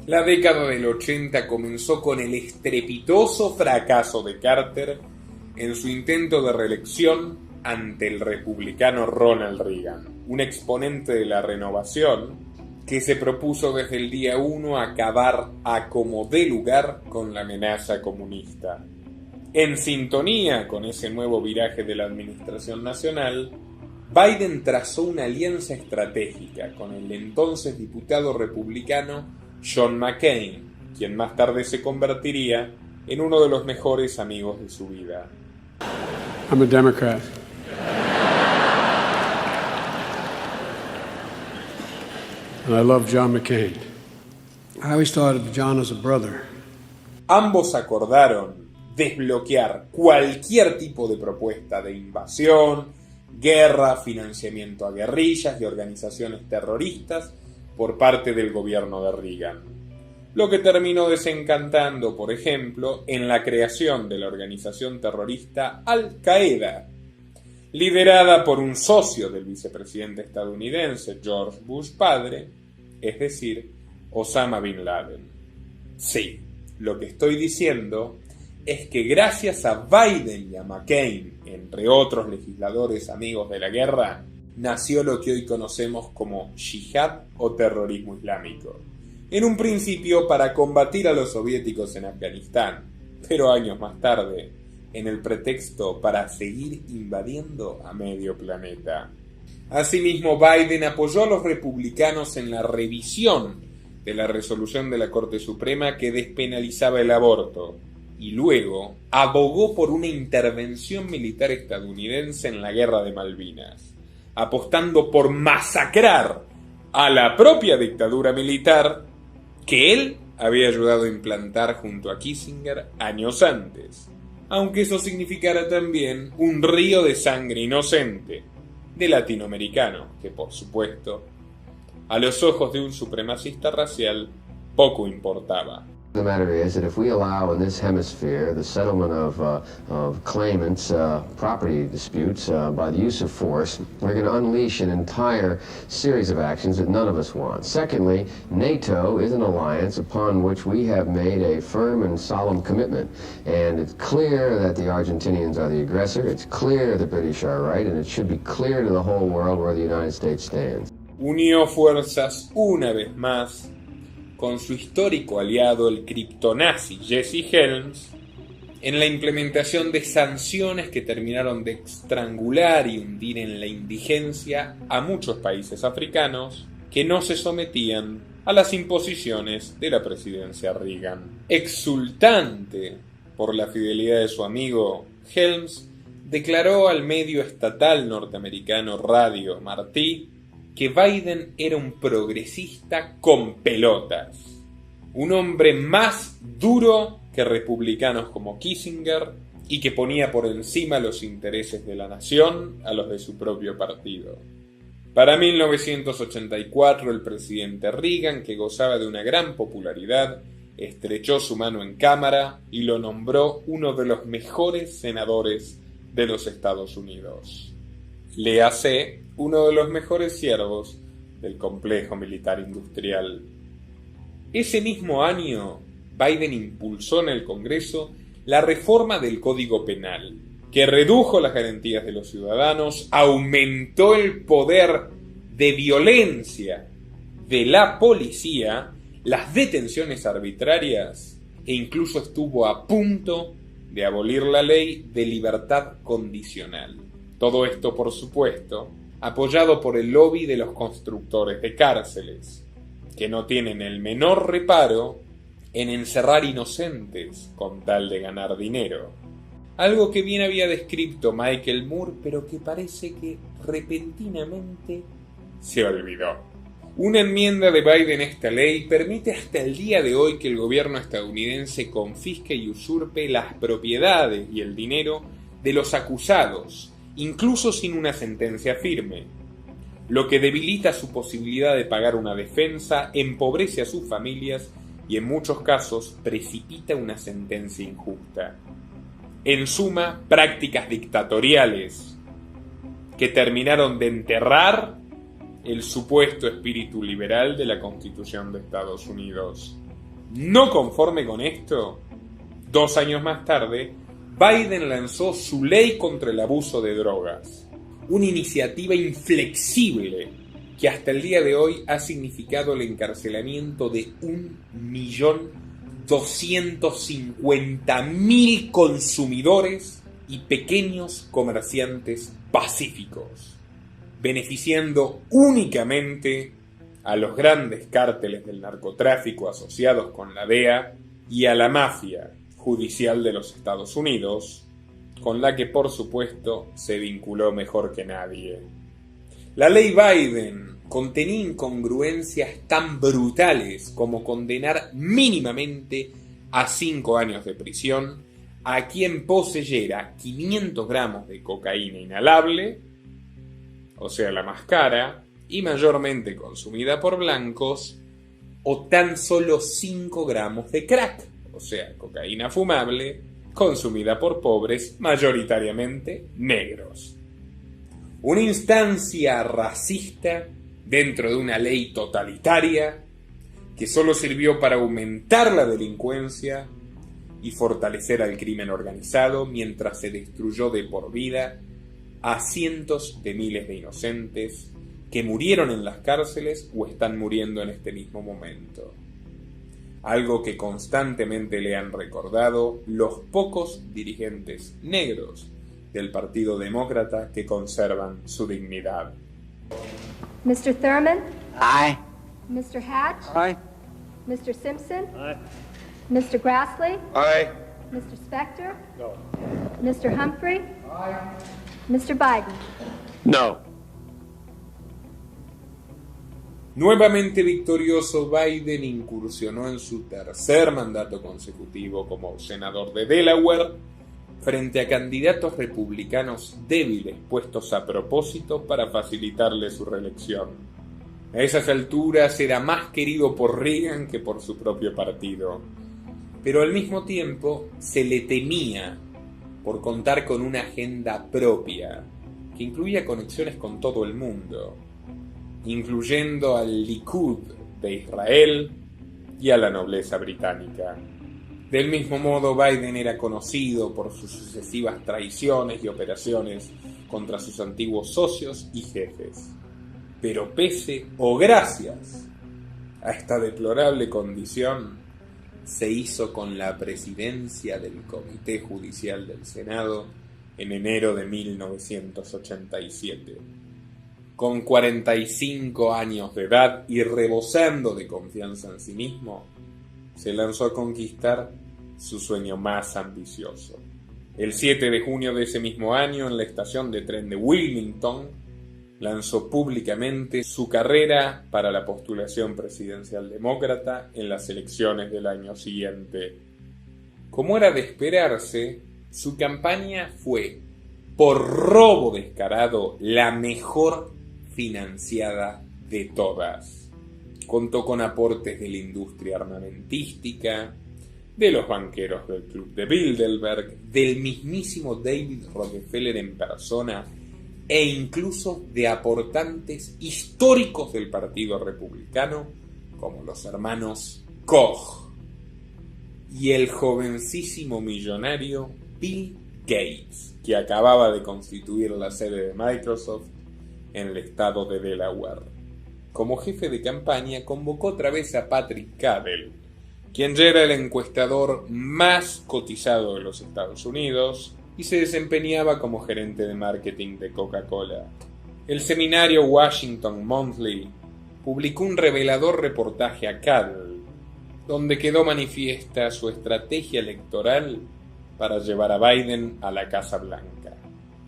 La década del 80 comenzó con el estrepitoso fracaso de Carter en su intento de reelección ante el republicano Ronald Reagan, un exponente de la renovación que se propuso desde el día 1 acabar a como dé lugar con la amenaza comunista. En sintonía con ese nuevo viraje de la administración nacional, Biden trazó una alianza estratégica con el entonces diputado republicano John McCain, quien más tarde se convertiría en uno de los mejores amigos de su vida. I'm a Democrat. And I love John McCain. I always thought of John as a brother. Ambos acordaron desbloquear cualquier tipo de propuesta de invasión, guerra, financiamiento a guerrillas y organizaciones terroristas por parte del gobierno de Reagan, lo que terminó desencantando, por ejemplo, en la creación de la organización terrorista Al-Qaeda, liderada por un socio del vicepresidente estadounidense George Bush padre, es decir, Osama Bin Laden. Sí, lo que estoy diciendo es que gracias a Biden y a McCain, entre otros legisladores amigos de la guerra, nació lo que hoy conocemos como yihad o terrorismo islámico. En un principio para combatir a los soviéticos en Afganistán, pero años más tarde en el pretexto para seguir invadiendo a medio planeta. Asimismo, Biden apoyó a los republicanos en la revisión de la resolución de la Corte Suprema que despenalizaba el aborto, y luego abogó por una intervención militar estadounidense en la Guerra de Malvinas, apostando por masacrar a la propia dictadura militar que él había ayudado a implantar junto a Kissinger años antes, aunque eso significara también un río de sangre inocente de latinoamericanos que, por supuesto, a los ojos de un supremacista racial poco importaba. The matter is that if we allow in this hemisphere the settlement of claimants' property disputes by the use of force, we're going to unleash an entire series of actions that none of us want. Secondly, NATO is an alliance upon which we have made a firm and solemn commitment. And it's clear that the Argentinians are the aggressor, it's clear the British are right, and it should be clear to the whole world where the United States stands. Unió fuerzas una vez más con su histórico aliado, el criptonazi Jesse Helms, en la implementación de sanciones que terminaron de estrangular y hundir en la indigencia a muchos países africanos que no se sometían a las imposiciones de la presidencia Reagan. Exultante por la fidelidad de su amigo, Helms declaró al medio estatal norteamericano Radio Martí que Biden era un progresista con pelotas, un hombre más duro que republicanos como Kissinger y que ponía por encima los intereses de la nación a los de su propio partido. Para 1984, el presidente Reagan, que gozaba de una gran popularidad, estrechó su mano en cámara y lo nombró uno de los mejores senadores de los Estados Unidos. Léase, uno de los mejores siervos del complejo militar industrial. Ese mismo año, Biden impulsó en el Congreso la reforma del Código Penal, que redujo las garantías de los ciudadanos, aumentó el poder de violencia de la policía, las detenciones arbitrarias e incluso estuvo a punto de abolir la ley de libertad condicional. Todo esto, por supuesto, apoyado por el lobby de los constructores de cárceles, que no tienen el menor reparo en encerrar inocentes con tal de ganar dinero. Algo que bien había descrito Michael Moore, pero que parece que repentinamente se olvidó. Una enmienda de Biden a esta ley permite hasta el día de hoy que el gobierno estadounidense confisque y usurpe las propiedades y el dinero de los acusados, incluso sin una sentencia firme, lo que debilita su posibilidad de pagar una defensa, empobrece a sus familias y en muchos casos precipita una sentencia injusta. En suma, prácticas dictatoriales que terminaron de enterrar el supuesto espíritu liberal de la Constitución de Estados Unidos. No conforme con esto, 2 años más tarde, Biden lanzó su ley contra el abuso de drogas, una iniciativa inflexible que hasta el día de hoy ha significado el encarcelamiento de 1.250.000 consumidores y pequeños comerciantes pacíficos, beneficiando únicamente a los grandes cárteles del narcotráfico asociados con la DEA y a la mafia judicial de los Estados Unidos, con la que por supuesto se vinculó mejor que nadie. La ley Biden contenía incongruencias tan brutales como condenar mínimamente a 5 años de prisión a quien poseyera 500 gramos de cocaína inhalable, o sea la más cara, y mayormente consumida por blancos, o tan solo 5 gramos de crack, o sea cocaína fumable, consumida por pobres, mayoritariamente negros. Una instancia racista dentro de una ley totalitaria que solo sirvió para aumentar la delincuencia y fortalecer al crimen organizado mientras se destruyó de por vida a cientos de miles de inocentes que murieron en las cárceles o están muriendo en este mismo momento. algo que constantemente le han recordado los pocos dirigentes negros del Partido Demócrata que conservan su dignidad. Mr. Thurman? Aye. Mr. Hatch? Aye. Mr. Simpson? Aye. Mr. Grassley? Aye. Mr. Spector? No. Mr. Humphrey? Mr. Biden? No. Nuevamente victorioso, Biden incursionó en su tercer mandato consecutivo como senador de Delaware frente a candidatos republicanos débiles puestos a propósito para facilitarle su reelección. A esas alturas era más querido por Reagan que por su propio partido, pero al mismo tiempo se le temía por contar con una agenda propia que incluía conexiones con todo el mundo, incluyendo al Likud de Israel y a la nobleza británica. Del mismo modo, Biden era conocido por sus sucesivas traiciones y operaciones contra sus antiguos socios y jefes. Pero pese o gracias a esta deplorable condición, se hizo con la presidencia del Comité Judicial del Senado en enero de 1987. Con 45 años de edad y rebosando de confianza en sí mismo, se lanzó a conquistar su sueño más ambicioso. El 7 de junio de ese mismo año, en la estación de tren de Wilmington, lanzó públicamente su carrera para la postulación presidencial demócrata en las elecciones del año siguiente. Como era de esperarse, su campaña fue, por robo descarado, la mejor financiada de todas. Contó con aportes de la industria armamentística, de los banqueros del Club de Bilderberg, del mismísimo David Rockefeller en persona e incluso de aportantes históricos del Partido Republicano como los hermanos Koch y el jovencísimo millonario Bill Gates, que acababa de constituir la sede de Microsoft en el estado de Delaware. Como jefe de campaña convocó otra vez a Patrick Cadell, quien ya era el encuestador más cotizado de los Estados Unidos y se desempeñaba como gerente de marketing de Coca-Cola. El semanario Washington Monthly publicó un revelador reportaje a Cadell, donde quedó manifiesta su estrategia electoral para llevar a Biden a la Casa Blanca.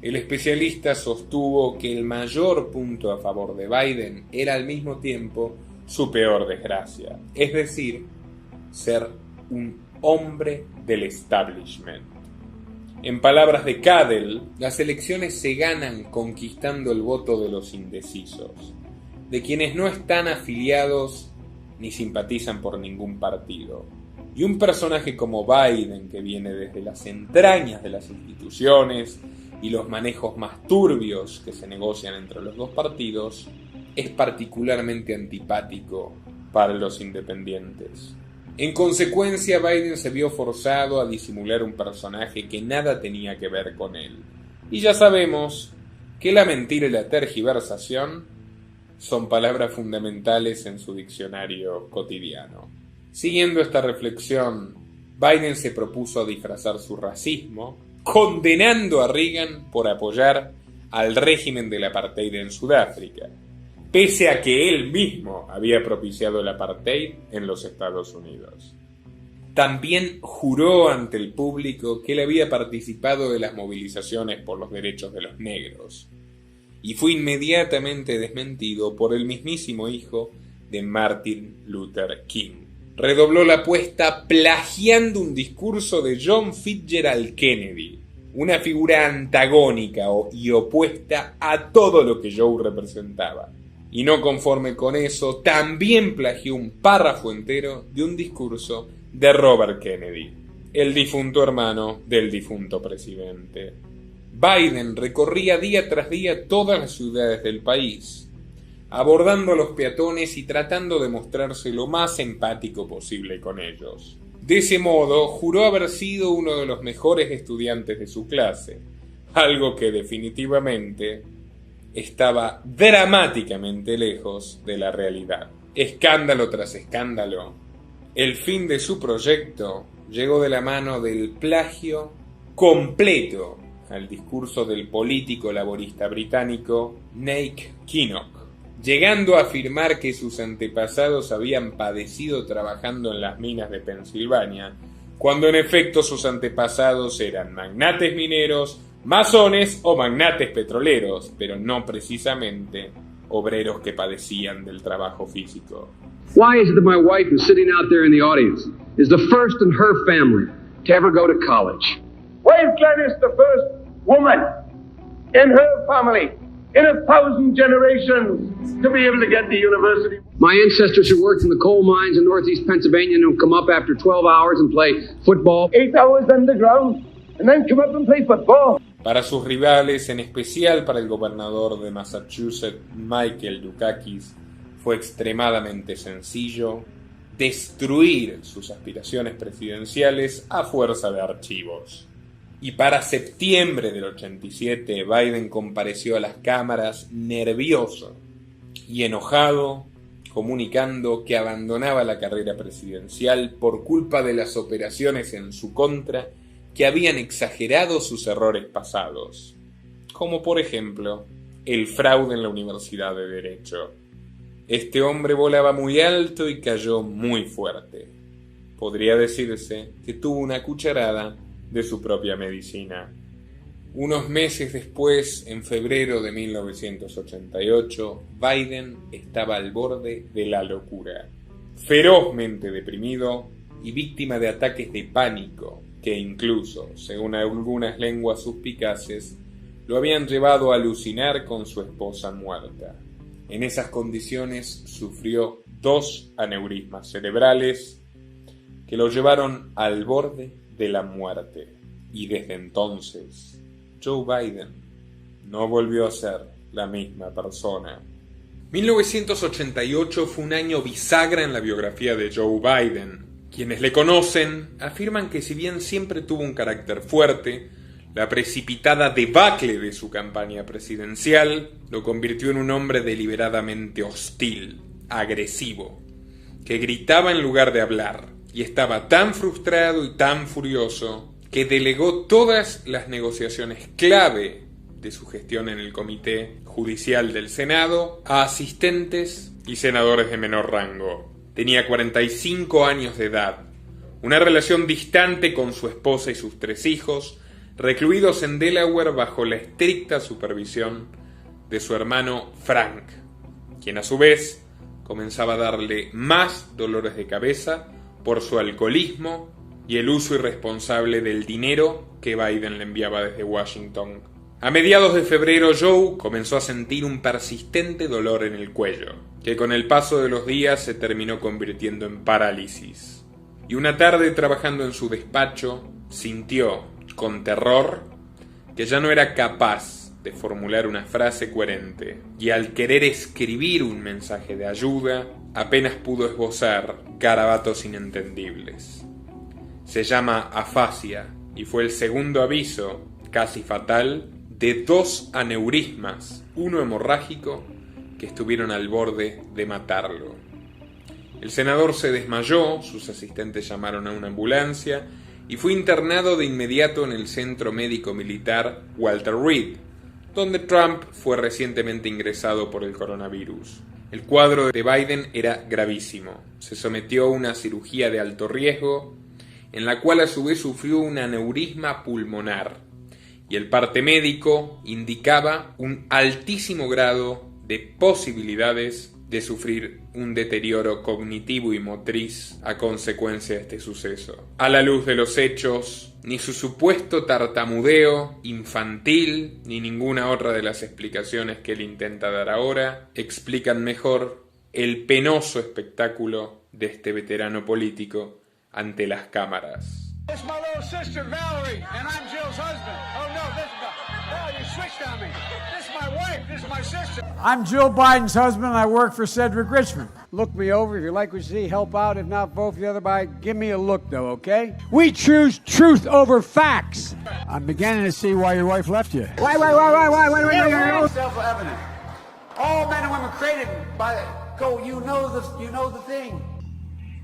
El especialista sostuvo que el mayor punto a favor de Biden era al mismo tiempo su peor desgracia, es decir, ser un hombre del establishment. En palabras de Cadell, las elecciones se ganan conquistando el voto de los indecisos, de quienes no están afiliados ni simpatizan por ningún partido. Y un personaje como Biden, que viene desde las entrañas de las instituciones y los manejos más turbios que se negocian entre los dos partidos, es particularmente antipático para los independientes. En consecuencia, Biden se vio forzado a disimular un personaje que nada tenía que ver con él. Y ya sabemos que la mentira y la tergiversación son palabras fundamentales en su diccionario cotidiano. Siguiendo esta reflexión, Biden se propuso disfrazar su racismo, condenando a Reagan por apoyar al régimen del apartheid en Sudáfrica, pese a que él mismo había propiciado el apartheid en los Estados Unidos. También juró ante el público que él había participado de las movilizaciones por los derechos de los negros, y fue inmediatamente desmentido por el mismísimo hijo de Martin Luther King. Redobló la apuesta plagiando un discurso de John Fitzgerald Kennedy, una figura antagónica y opuesta a todo lo que Joe representaba. Y no conforme con eso, también plagió un párrafo entero de un discurso de Robert Kennedy, el difunto hermano del difunto presidente. Biden recorría día tras día todas las ciudades del país, abordando a los peatones y tratando de mostrarse lo más empático posible con ellos. De ese modo, juró haber sido uno de los mejores estudiantes de su clase, algo que definitivamente estaba dramáticamente lejos de la realidad. Escándalo tras escándalo, El fin de su proyecto llegó de la mano del plagio completo al discurso del político laborista británico Nick Kinnock, llegando a afirmar que sus antepasados habían padecido trabajando en las minas de Pensilvania, cuando en efecto sus antepasados eran magnates mineros, masones o magnates petroleros, pero no precisamente obreros que padecían del trabajo físico. Why is it that my wife, who's sitting out there in the audience, is the first in her family to ever go to college? Why is Gladys the first woman in her family, in 1,000 generations, to be able to get to university? My ancestors who worked in the coal mines in northeast Pennsylvania and come up after 12 hours and play football. 8 hours underground, and then come up and play football. Para sus rivales, en especial para el gobernador de Massachusetts, Michael Dukakis, fue extremadamente sencillo destruir sus aspiraciones presidenciales a fuerza de archivos. Y para septiembre del 87, Biden compareció a las cámaras nervioso y enojado, comunicando que abandonaba la carrera presidencial por culpa de las operaciones en su contra que habían exagerado sus errores pasados, como por ejemplo el fraude en la Universidad de Derecho. Este hombre volaba muy alto y cayó muy fuerte. Podría decirse que tuvo una cucharada de su propia medicina. Unos meses después, en febrero de 1988, Biden estaba al borde de la locura, ferozmente deprimido y víctima de ataques de pánico que incluso, según algunas lenguas suspicaces, lo habían llevado a alucinar con su esposa muerta. En esas condiciones sufrió 2 aneurismas cerebrales que lo llevaron al borde de la muerte. Y desde entonces, Joe Biden no volvió a ser la misma persona. 1988 fue un año bisagra en la biografía de Joe Biden. Quienes le conocen afirman que si bien siempre tuvo un carácter fuerte, la precipitada debacle de su campaña presidencial lo convirtió en un hombre deliberadamente hostil, agresivo, que gritaba en lugar de hablar, y estaba tan frustrado y tan furioso que delegó todas las negociaciones clave de su gestión en el Comité Judicial del Senado a asistentes y senadores de menor rango. Tenía 45 años de edad, una relación distante con su esposa y sus 3 hijos, recluidos en Delaware bajo la estricta supervisión de su hermano Frank, quien a su vez comenzaba a darle más dolores de cabeza por su alcoholismo y el uso irresponsable del dinero que Biden le enviaba desde Washington. A mediados de febrero, Joe comenzó a sentir un persistente dolor en el cuello, que con el paso de los días se terminó convirtiendo en parálisis. Y una tarde, trabajando en su despacho, sintió, con terror, que ya no era capaz de formular una frase coherente, y al querer escribir un mensaje de ayuda, apenas pudo esbozar garabatos inentendibles. Se llama afasia, y fue el segundo aviso, casi fatal, de 2 aneurismas, uno hemorrágico, que estuvieron al borde de matarlo. El senador se desmayó, sus asistentes llamaron a una ambulancia y fue internado de inmediato en el Centro Médico Militar Walter Reed, donde Trump fue recientemente ingresado por el coronavirus. El cuadro de Biden era gravísimo. Se sometió a una cirugía de alto riesgo, en la cual a su vez sufrió un aneurisma pulmonar, y el parte médico indicaba un altísimo grado de posibilidades de sufrir un deterioro cognitivo y motriz a consecuencia de este suceso. A la luz de los hechos, ni su supuesto tartamudeo infantil, ni ninguna otra de las explicaciones que él intenta dar ahora, explican mejor el penoso espectáculo de este veterano político ante las cámaras. This is my little sister, Valerie, and I'm Jill's husband. Oh, no, you switched on me. This is my wife, this is my sister. I'm Jill Biden's husband, and I work for Cedric Richmond. Look me over. If you like what you see, help out. If not, vote for the other guy. Give me a look, though, okay? We choose truth over facts. I'm beginning to see why your wife left you. Wait. It's self-evident. All men and women created by go. You know the thing.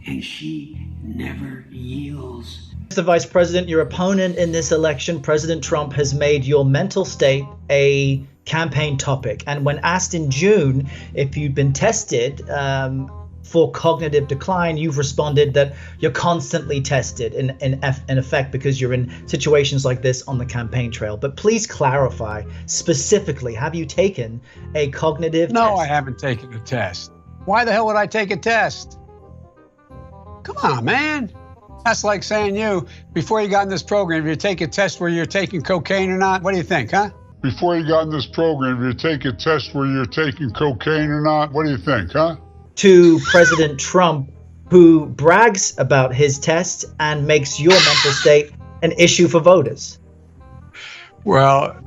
and she never yields. Mr. Vice President, your opponent in this election, President Trump, has made your mental state a campaign topic. And when asked in June if you'd been tested for cognitive decline, you've responded that you're constantly tested in effect because you're in situations like this on the campaign trail. But please clarify specifically, have you taken a cognitive test? No, I haven't taken a test. Why the hell would I take a test? Come on, man. That's like saying before you got in this program, if you take a test where you're taking cocaine or not, what do you think, huh? Before you got in this program, if you take a test where you're taking cocaine or not, what do you think, huh? To President Trump, who brags about his tests and makes your mental state an issue for voters. Well,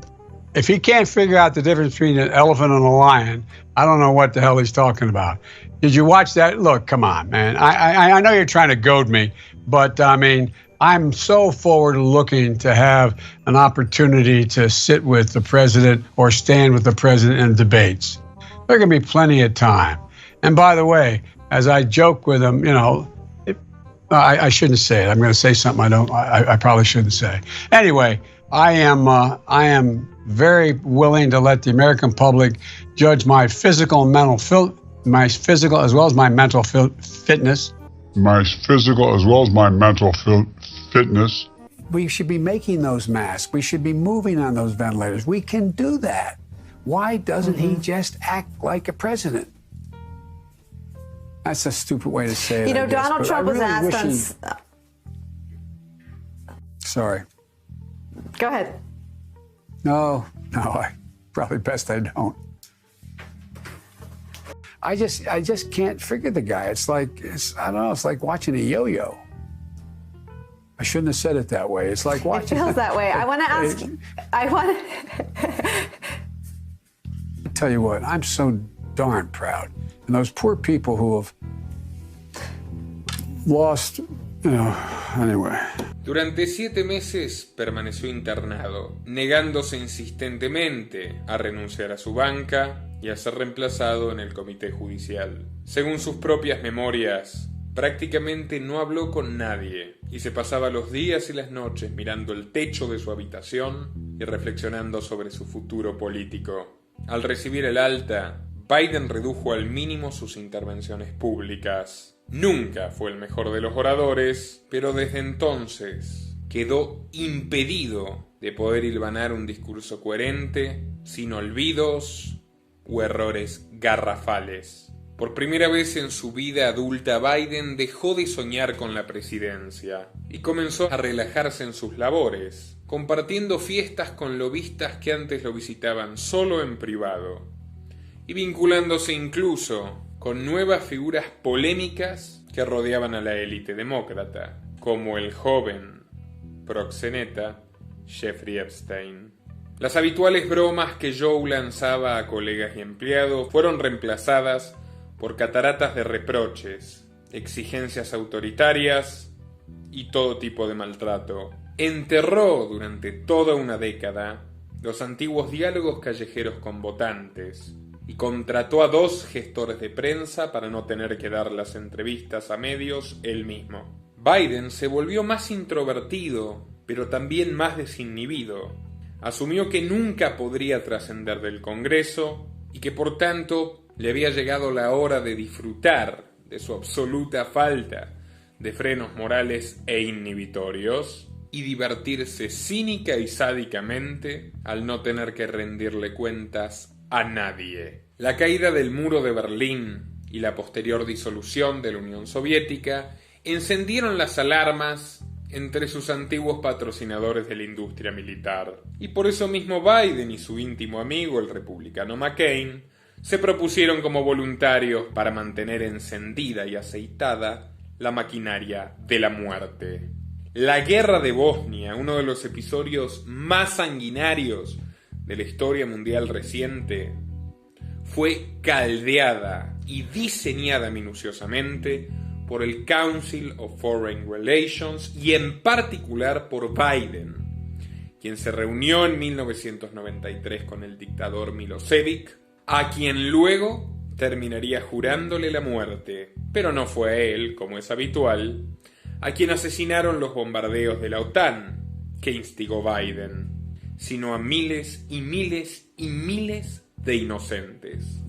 if he can't figure out the difference between an elephant and a lion, I don't know what the hell he's talking about. Did you watch that? Look, come on, man. I know you're trying to goad me, but I mean, I'm so forward looking to have an opportunity to sit with the president or stand with the president in debates. There can be plenty of time. And by the way, as I joke with him, I shouldn't say it. I'm going to say something I probably shouldn't say. Anyway, I am very willing to let the American public judge my physical and mental my physical as well as my mental fitness. My physical as well as my mental fitness. We should be making those masks. We should be moving on those ventilators. We can do that. Why doesn't he just act like a president? That's a stupid way to say it. You know, Donald Trump was asked on... Sorry. Go ahead. No, probably best I don't. I just can't figure the guy. It's like watching a yo-yo. I shouldn't have said it that way. It's like watching... It feels that way. I want to ask... I tell you what, I'm so darn proud. And those poor people who have lost, anyway. Durante 7 meses permaneció internado, negándose insistentemente a renunciar a su banca y a ser reemplazado en el comité judicial. Según sus propias memorias, prácticamente no habló con nadie y se pasaba los días y las noches mirando el techo de su habitación y reflexionando sobre su futuro político. Al recibir el alta, Biden redujo al mínimo sus intervenciones públicas. Nunca fue el mejor de los oradores, pero desde entonces quedó impedido de poder hilvanar un discurso coherente, sin olvidos o errores garrafales. Por primera vez en su vida adulta, Biden dejó de soñar con la presidencia y comenzó a relajarse en sus labores, compartiendo fiestas con lobistas que antes lo visitaban solo en privado, y vinculándose incluso con nuevas figuras polémicas que rodeaban a la élite demócrata, como el joven proxeneta Jeffrey Epstein. Las habituales bromas que Joe lanzaba a colegas y empleados fueron reemplazadas por cataratas de reproches, exigencias autoritarias y todo tipo de maltrato. Enterró durante toda una década los antiguos diálogos callejeros con votantes y contrató a 2 gestores de prensa para no tener que dar las entrevistas a medios él mismo. Biden se volvió más introvertido, pero también más desinhibido. Asumió que nunca podría trascender del Congreso y que por tanto le había llegado la hora de disfrutar de su absoluta falta de frenos morales e inhibitorios y divertirse cínica y sádicamente al no tener que rendirle cuentas a nadie. La caída del muro de Berlín y la posterior disolución de la Unión Soviética encendieron las alarmas entre sus antiguos patrocinadores de la industria militar. Y por eso mismo Biden y su íntimo amigo, el republicano McCain, se propusieron como voluntarios para mantener encendida y aceitada la maquinaria de la muerte. La guerra de Bosnia, uno de los episodios más sanguinarios de la historia mundial reciente, fue caldeada y diseñada minuciosamente por el Council of Foreign Relations y en particular por Biden, quien se reunió en 1993 con el dictador Milosevic, a quien luego terminaría jurándole la muerte, pero no fue a él, como es habitual, a quien asesinaron los bombardeos de la OTAN, que instigó Biden, sino a miles y miles y miles de inocentes.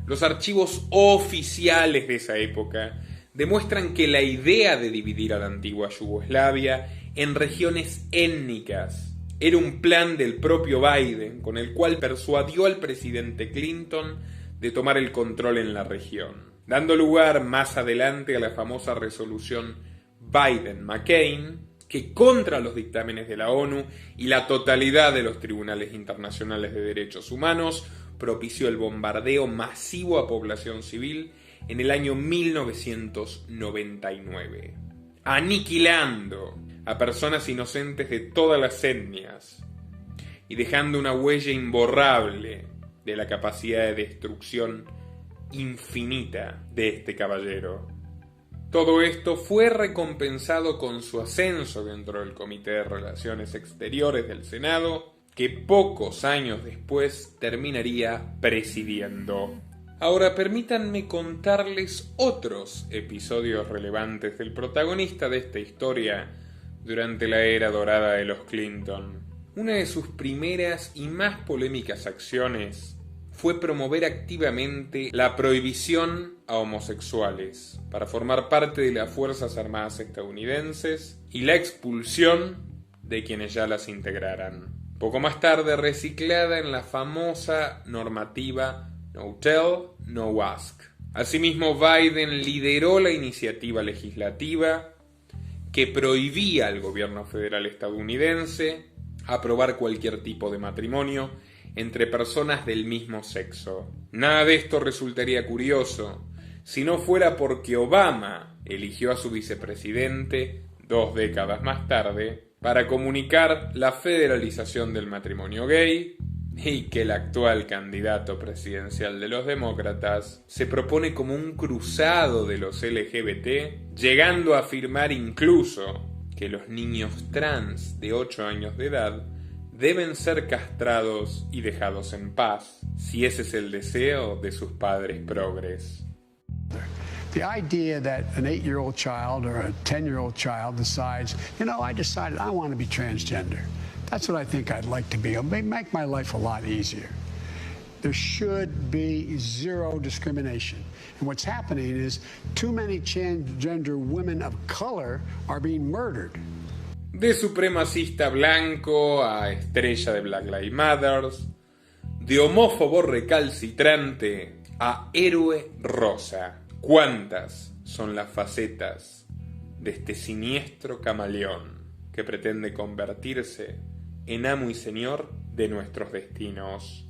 Los archivos oficiales de esa época demuestran que la idea de dividir a la antigua Yugoslavia en regiones étnicas era un plan del propio Biden, con el cual persuadió al presidente Clinton de tomar el control en la región, dando lugar más adelante a la famosa resolución Biden-McCain, que contra los dictámenes de la ONU y la totalidad de los tribunales internacionales de derechos humanos, propició el bombardeo masivo a población civil en el año 1999, aniquilando a personas inocentes de todas las etnias y dejando una huella imborrable de la capacidad de destrucción infinita de este caballero. Todo esto fue recompensado con su ascenso dentro del Comité de Relaciones Exteriores del Senado, que pocos años después terminaría presidiendo. Ahora permítanme contarles otros episodios relevantes del protagonista de esta historia durante la era dorada de los Clinton. Una de sus primeras y más polémicas acciones fue promover activamente la prohibición a homosexuales para formar parte de las Fuerzas Armadas estadounidenses y la expulsión de quienes ya las integraran. Poco más tarde reciclada en la famosa normativa No Tell, No Ask. Asimismo, Biden lideró la iniciativa legislativa que prohibía al gobierno federal estadounidense aprobar cualquier tipo de matrimonio entre personas del mismo sexo. Nada de esto resultaría curioso si no fuera porque Obama eligió a su vicepresidente 2 décadas más tarde para comunicar la federalización del matrimonio gay y que el actual candidato presidencial de los demócratas se propone como un cruzado de los LGBT, llegando a afirmar incluso que los niños trans de 8 años de edad deben ser castrados y dejados en paz, si ese es el deseo de sus padres progres. The idea that an 8-year-old child or a 10-year-old child decides, I decided I want to be transgender. That's what I think I'd like to be. It'll make my life a lot easier. There should be zero discrimination. And what's happening is too many transgender women of color are being murdered. De supremacista blanco a estrella de Black Lives Matter, de homófobo recalcitrante a héroe rosa. ¿Cuántas son las facetas de este siniestro camaleón que pretende convertirse en amo y señor de nuestros destinos?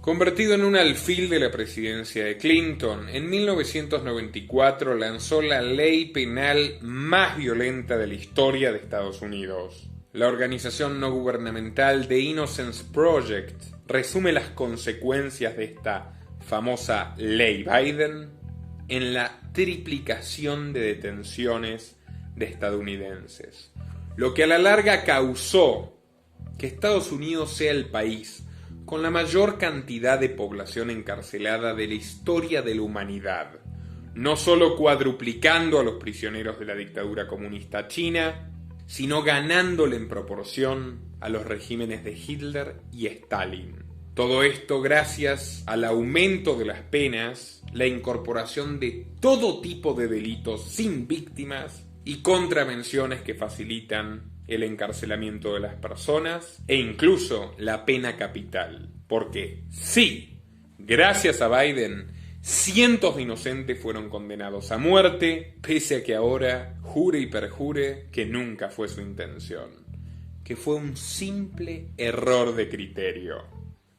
Convertido en un alfil de la presidencia de Clinton, en 1994 lanzó la ley penal más violenta de la historia de Estados Unidos. La organización no gubernamental The Innocence Project resume las consecuencias de esta famosa ley Biden en la triplicación de detenciones de estadounidenses, lo que a la larga causó que Estados Unidos sea el país con la mayor cantidad de población encarcelada de la historia de la humanidad, no solo cuadruplicando a los prisioneros de la dictadura comunista china, sino ganándole en proporción a los regímenes de Hitler y Stalin. Todo esto gracias al aumento de las penas, la incorporación de todo tipo de delitos sin víctimas y contravenciones que facilitan el encarcelamiento de las personas e incluso la pena capital. Porque sí, gracias a Biden, cientos de inocentes fueron condenados a muerte, pese a que ahora jure y perjure que nunca fue su intención, que fue un simple error de criterio.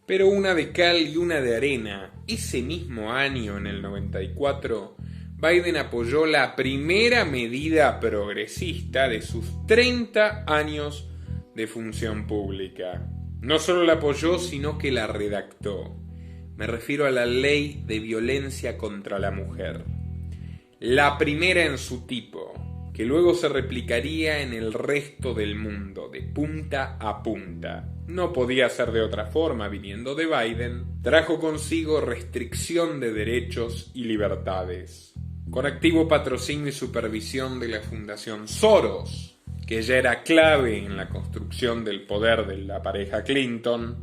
Pero una de cal y una de arena, ese mismo año, en el 94, Biden apoyó la primera medida progresista de sus 30 años de función pública. No solo la apoyó, sino que la redactó. Me refiero a la Ley de Violencia contra la Mujer. La primera en su tipo, que luego se replicaría en el resto del mundo, de punta a punta. No podía ser de otra forma, viniendo de Biden, trajo consigo restricción de derechos y libertades. Con activo patrocinio y supervisión de la Fundación Soros, que ya era clave en la construcción del poder de la pareja Clinton,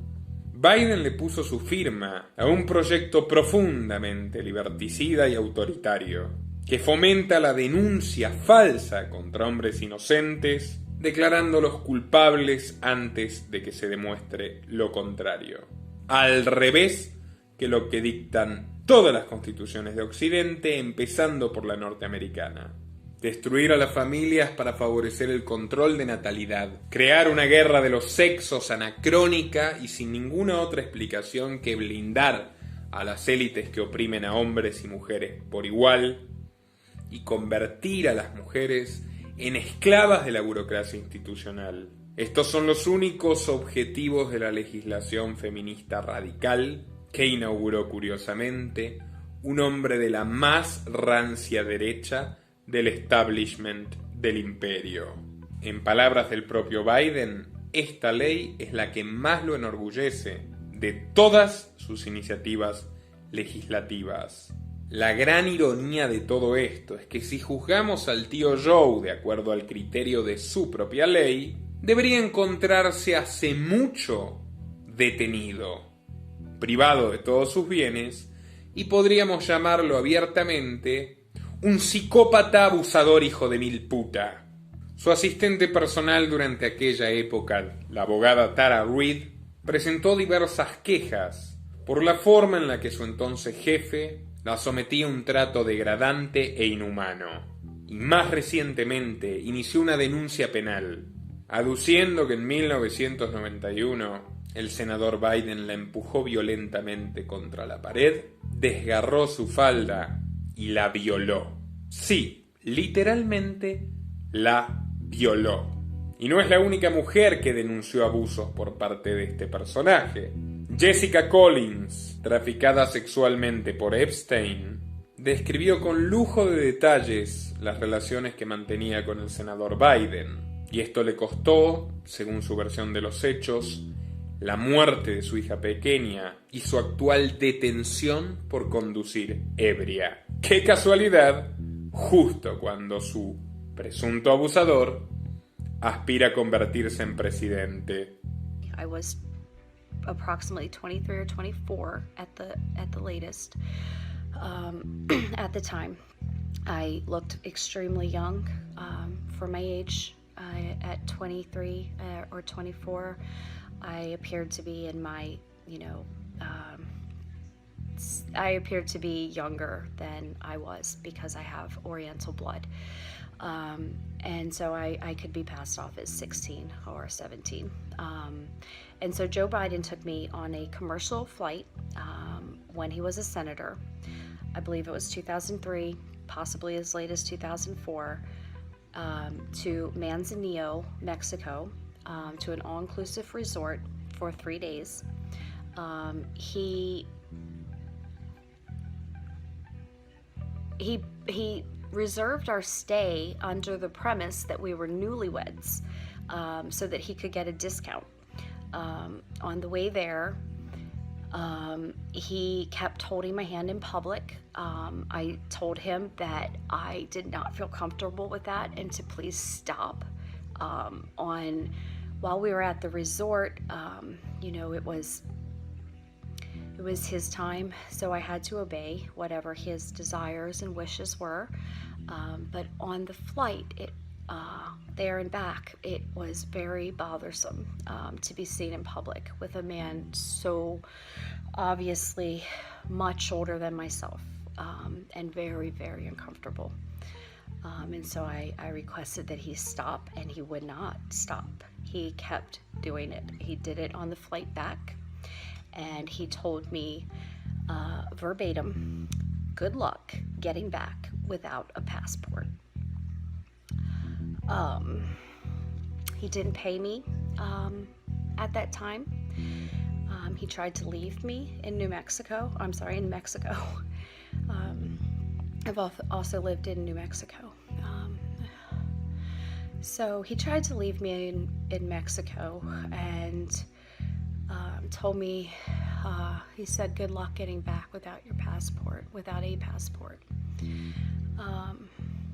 Biden le puso su firma a un proyecto profundamente liberticida y autoritario, que fomenta la denuncia falsa contra hombres inocentes, declarándolos culpables antes de que se demuestre lo contrario. Al revés que lo que dictan todas las constituciones de Occidente, empezando por la norteamericana. Destruir a las familias para favorecer el control de natalidad. Crear una guerra de los sexos anacrónica y sin ninguna otra explicación que blindar a las élites que oprimen a hombres y mujeres por igual. Y convertir a las mujeres en esclavas de la burocracia institucional. Estos son los únicos objetivos de la legislación feminista radical que inauguró curiosamente un hombre de la más rancia derecha del establishment del imperio. En palabras del propio Biden, esta ley es la que más lo enorgullece de todas sus iniciativas legislativas. La gran ironía de todo esto es que si juzgamos al tío Joe de acuerdo al criterio de su propia ley, debería encontrarse hace mucho detenido, privado de todos sus bienes, y podríamos llamarlo abiertamente un psicópata abusador hijo de mil puta. Su asistente personal durante aquella época, la abogada Tara Reid, presentó diversas quejas por la forma en la que su entonces jefe la sometía a un trato degradante e inhumano. Y más recientemente inició una denuncia penal, aduciendo que en 1991 el senador Biden la empujó violentamente contra la pared, desgarró su falda y la violó. Sí, literalmente la violó. Y no es la única mujer que denunció abusos por parte de este personaje. Jessica Collins, traficada sexualmente por Epstein, describió con lujo de detalles las relaciones que mantenía con el senador Biden. Y esto le costó, según su versión de los hechos, la muerte de su hija pequeña y su actual detención por conducir ebria. ¡Qué casualidad! Justo cuando su presunto abusador aspira a convertirse en presidente. I was approximately 23 or 24 at the latest. At the time, I looked extremely young for my age. At 23 or 24, I appeared to be in my, I appeared to be younger than I was because I have Oriental blood. And so I could be passed off as 16 or 17. And so Joe Biden took me on a commercial flight when he was a senator. I believe it was 2003, possibly as late as 2004, to Manzanillo, Mexico, to an all-inclusive resort for 3 days. He reserved our stay under the premise that we were newlyweds, so that he could get a discount. On the way there, he kept holding my hand in public. I told him that I did not feel comfortable with that and to please stop. While we were at the resort, it was his time, so I had to obey whatever his desires and wishes were. But on the flight, there and back, it was very bothersome to be seen in public with a man so obviously much older than myself, and very, very uncomfortable. And so I requested that he stop, and he would not stop. He kept doing it. He did it on the flight back, and he told me verbatim, "Good luck getting back without a passport." He didn't pay me at that time. He tried to leave me in Mexico. I've also lived in New Mexico. So he tried to leave me in Mexico and told me, he said, good luck getting back without a passport,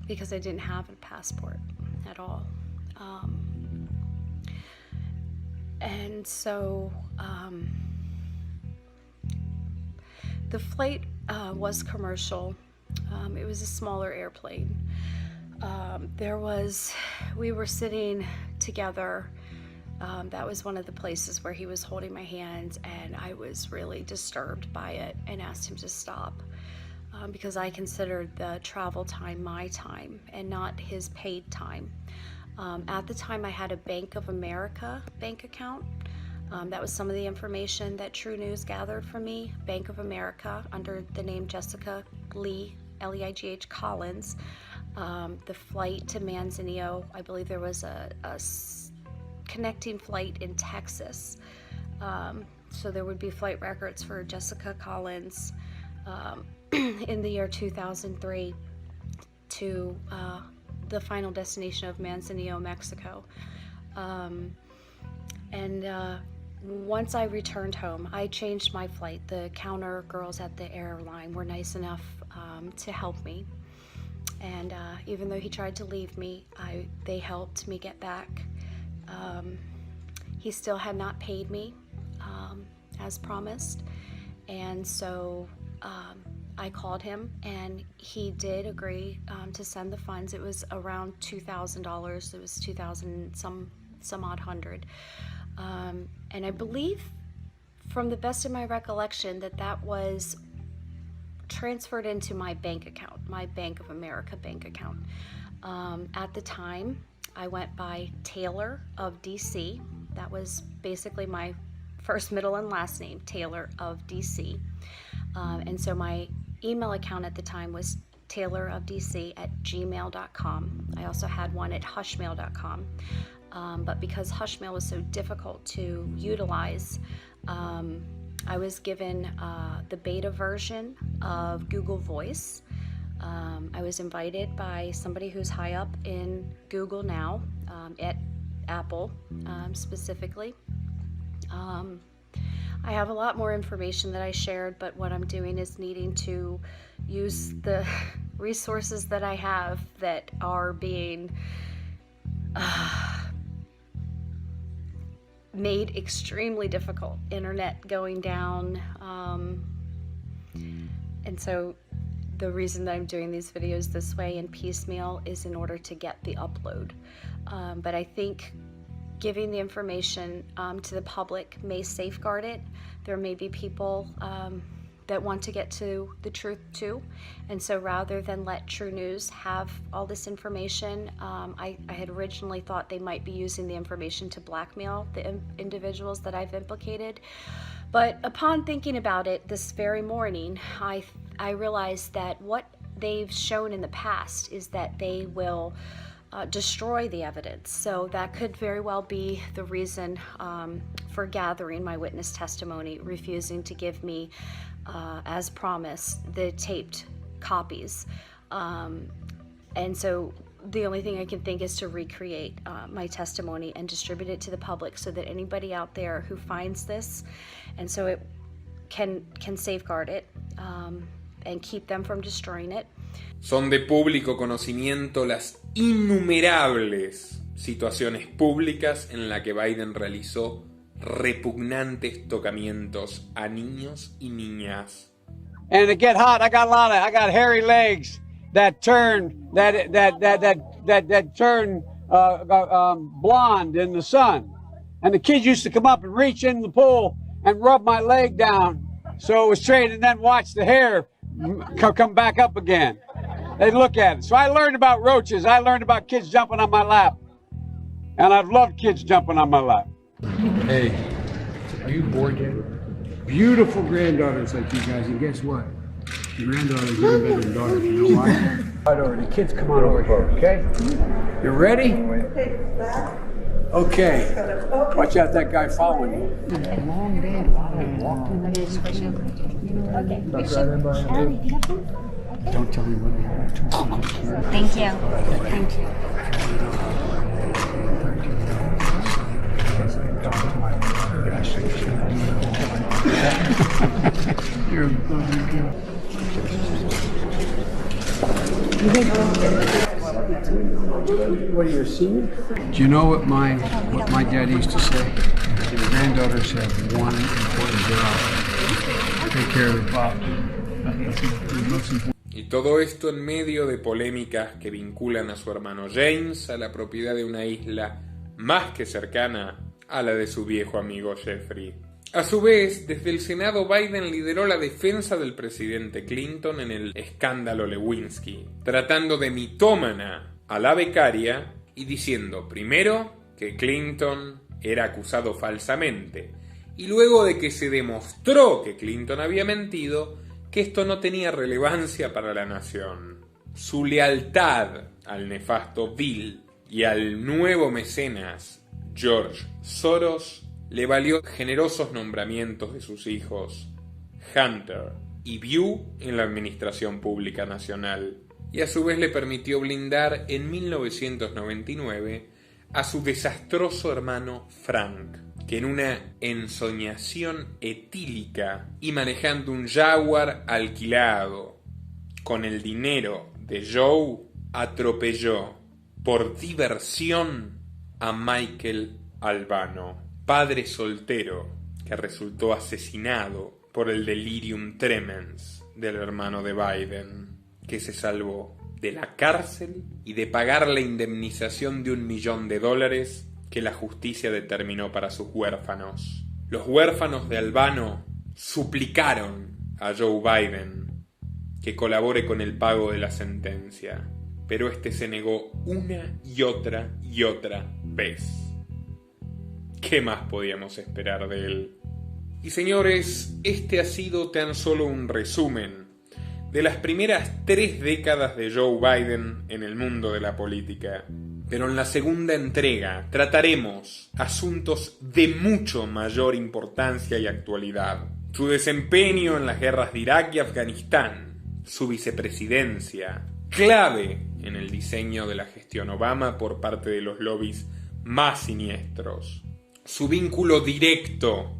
because I didn't have a passport at all. And so the flight was commercial. It was a smaller airplane. We were sitting together. That was one of the places where he was holding my hand, and I was really disturbed by it and asked him to stop because I considered the travel time my time and not his paid time. At the time, I had a Bank of America bank account. That was some of the information that True News gathered from me. Bank of America, under the name Jessica Lee, Leigh Collins. The flight to Manzanillo, I believe there was a connecting flight in Texas. So there would be flight records for Jessica Collins in the year 2003 to the final destination of Manzanillo, Mexico. Once I returned home, I changed my flight. The counter girls at the airline were nice enough to help me. And even though he tried to leave me, they helped me get back. He still had not paid me as promised. And so I called him, and he did agree to send the funds. It was around $2,000. It was 2,000 some odd hundred. And I believe, from the best of my recollection, that was transferred into my bank account, my Bank of America bank account. At the time, I went by Taylor of DC. That was basically my first, middle, and last name, Taylor of DC. And so my email account at the time was taylorofdc@gmail.com. I also had one at hushmail.com. But because Hushmail was so difficult to utilize, I was given the beta version of Google Voice. I was invited by somebody who's high up in Google now, at Apple specifically. I have a lot more information that I shared, but what I'm doing is needing to use the resources that I have that are being made extremely difficult. Internet going down, and so the reason that I'm doing these videos this way in piecemeal is in order to get the upload. But I think giving the information to the public may safeguard it. There may be people that want to get to the truth too, and so rather than let True News have all this information, I had originally thought they might be using the information to blackmail the individuals that I've implicated. But upon thinking about it this very morning, I realized that what they've shown in the past is that they will destroy the evidence. So that could very well be the reason for gathering my witness testimony, refusing to give me, as promised, the taped copies. And so the only thing I can think is to recreate my testimony and distribute it to the public so that anybody out there who finds this, and so it can safeguard it and keep them from destroying it. Son de público conocimiento las innumerables situaciones públicas en las que Biden realizó repugnantes tocamientos a niños y niñas. And to get hot, I got hairy legs that turn blonde in the sun. And the kids used to come up and reach in the pool and rub my leg down so it was straight, and then watch the hair come back up again. They'd look at it. So I learned about roaches. I learned about kids jumping on my lap. And I've loved kids jumping on my lap. Hey, are you bored yet? Beautiful granddaughters like you guys, and guess what? Your granddaughters are even better than daughters, you know why? Right over, the kids come on over here, okay? You ready? Okay. Watch out, that guy following you. Long day, a lot of walking. Don't tell me what you're doing. Thank you. Thank you. What are you, a senior? Do you know what my dad used to say? His granddaughters have one important job. Take care of the pop. Y todo esto en medio de polémicas que vinculan a su hermano James a la propiedad de una isla más que cercana a la de su viejo amigo Jeffrey. A su vez, desde el Senado, Biden lideró la defensa del presidente Clinton en el escándalo Lewinsky, tratando de mitómana a la becaria y diciendo primero que Clinton era acusado falsamente y luego de que se demostró que Clinton había mentido, que esto no tenía relevancia para la nación. Su lealtad al nefasto Bill y al nuevo mecenas George Soros le valió generosos nombramientos de sus hijos Hunter y Bew en la administración pública nacional, y a su vez le permitió blindar en 1999 a su desastroso hermano Frank, que en una ensoñación etílica y manejando un Jaguar alquilado con el dinero de Joe, atropelló por diversión a Michael Albano, padre soltero que resultó asesinado por el delirium tremens del hermano de Biden, que se salvó de la cárcel y de pagar la indemnización de $1 millón que la justicia determinó para sus huérfanos. Los huérfanos de Albano suplicaron a Joe Biden que colabore con el pago de la sentencia, pero este se negó una y otra vez. ¿Qué más podíamos esperar de él? Y señores, este ha sido tan solo un resumen de las primeras 3 décadas de Joe Biden en el mundo de la política. Pero en la segunda entrega trataremos asuntos de mucho mayor importancia y actualidad. Su desempeño en las guerras de Irak y Afganistán, su vicepresidencia, clave en el diseño de la gestión Obama por parte de los lobbies más siniestros, su vínculo directo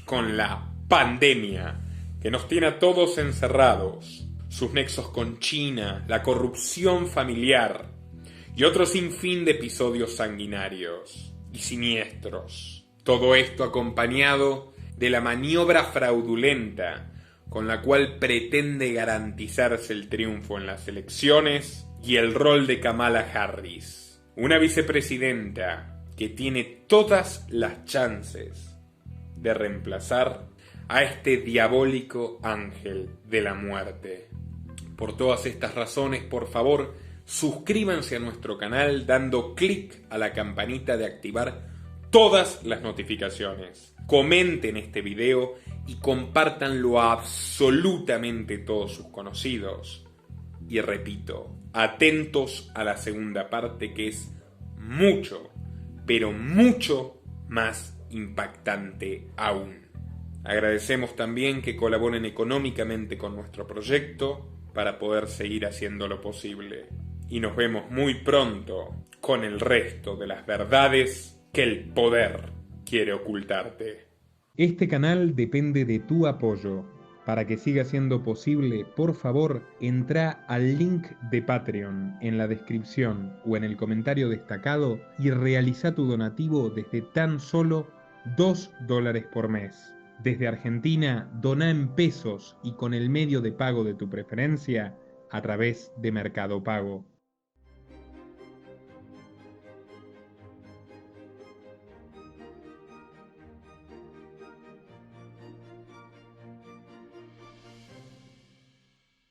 con la pandemia que nos tiene a todos encerrados, sus nexos con China, la corrupción familiar y otro sinfín de episodios sanguinarios y siniestros. Todo esto acompañado de la maniobra fraudulenta con la cual pretende garantizarse el triunfo en las elecciones y el rol de Kamala Harris, una vicepresidenta que tiene todas las chances de reemplazar a este diabólico ángel de la muerte. Por todas estas razones, por favor, suscríbanse a nuestro canal dando clic a la campanita de activar todas las notificaciones. Comenten este video y compártanlo a absolutamente todos sus conocidos. Y repito, atentos a la segunda parte, que es mucho, pero mucho más impactante aún. Agradecemos también que colaboren económicamente con nuestro proyecto para poder seguir haciéndolo posible. Y nos vemos muy pronto con el resto de las verdades que el poder quiere ocultarte. Este canal depende de tu apoyo. Para que siga siendo posible, por favor, entra al link de Patreon en la descripción o en el comentario destacado y realiza tu donativo desde tan solo $2 por mes. Desde Argentina, dona en pesos y con el medio de pago de tu preferencia a través de Mercado Pago.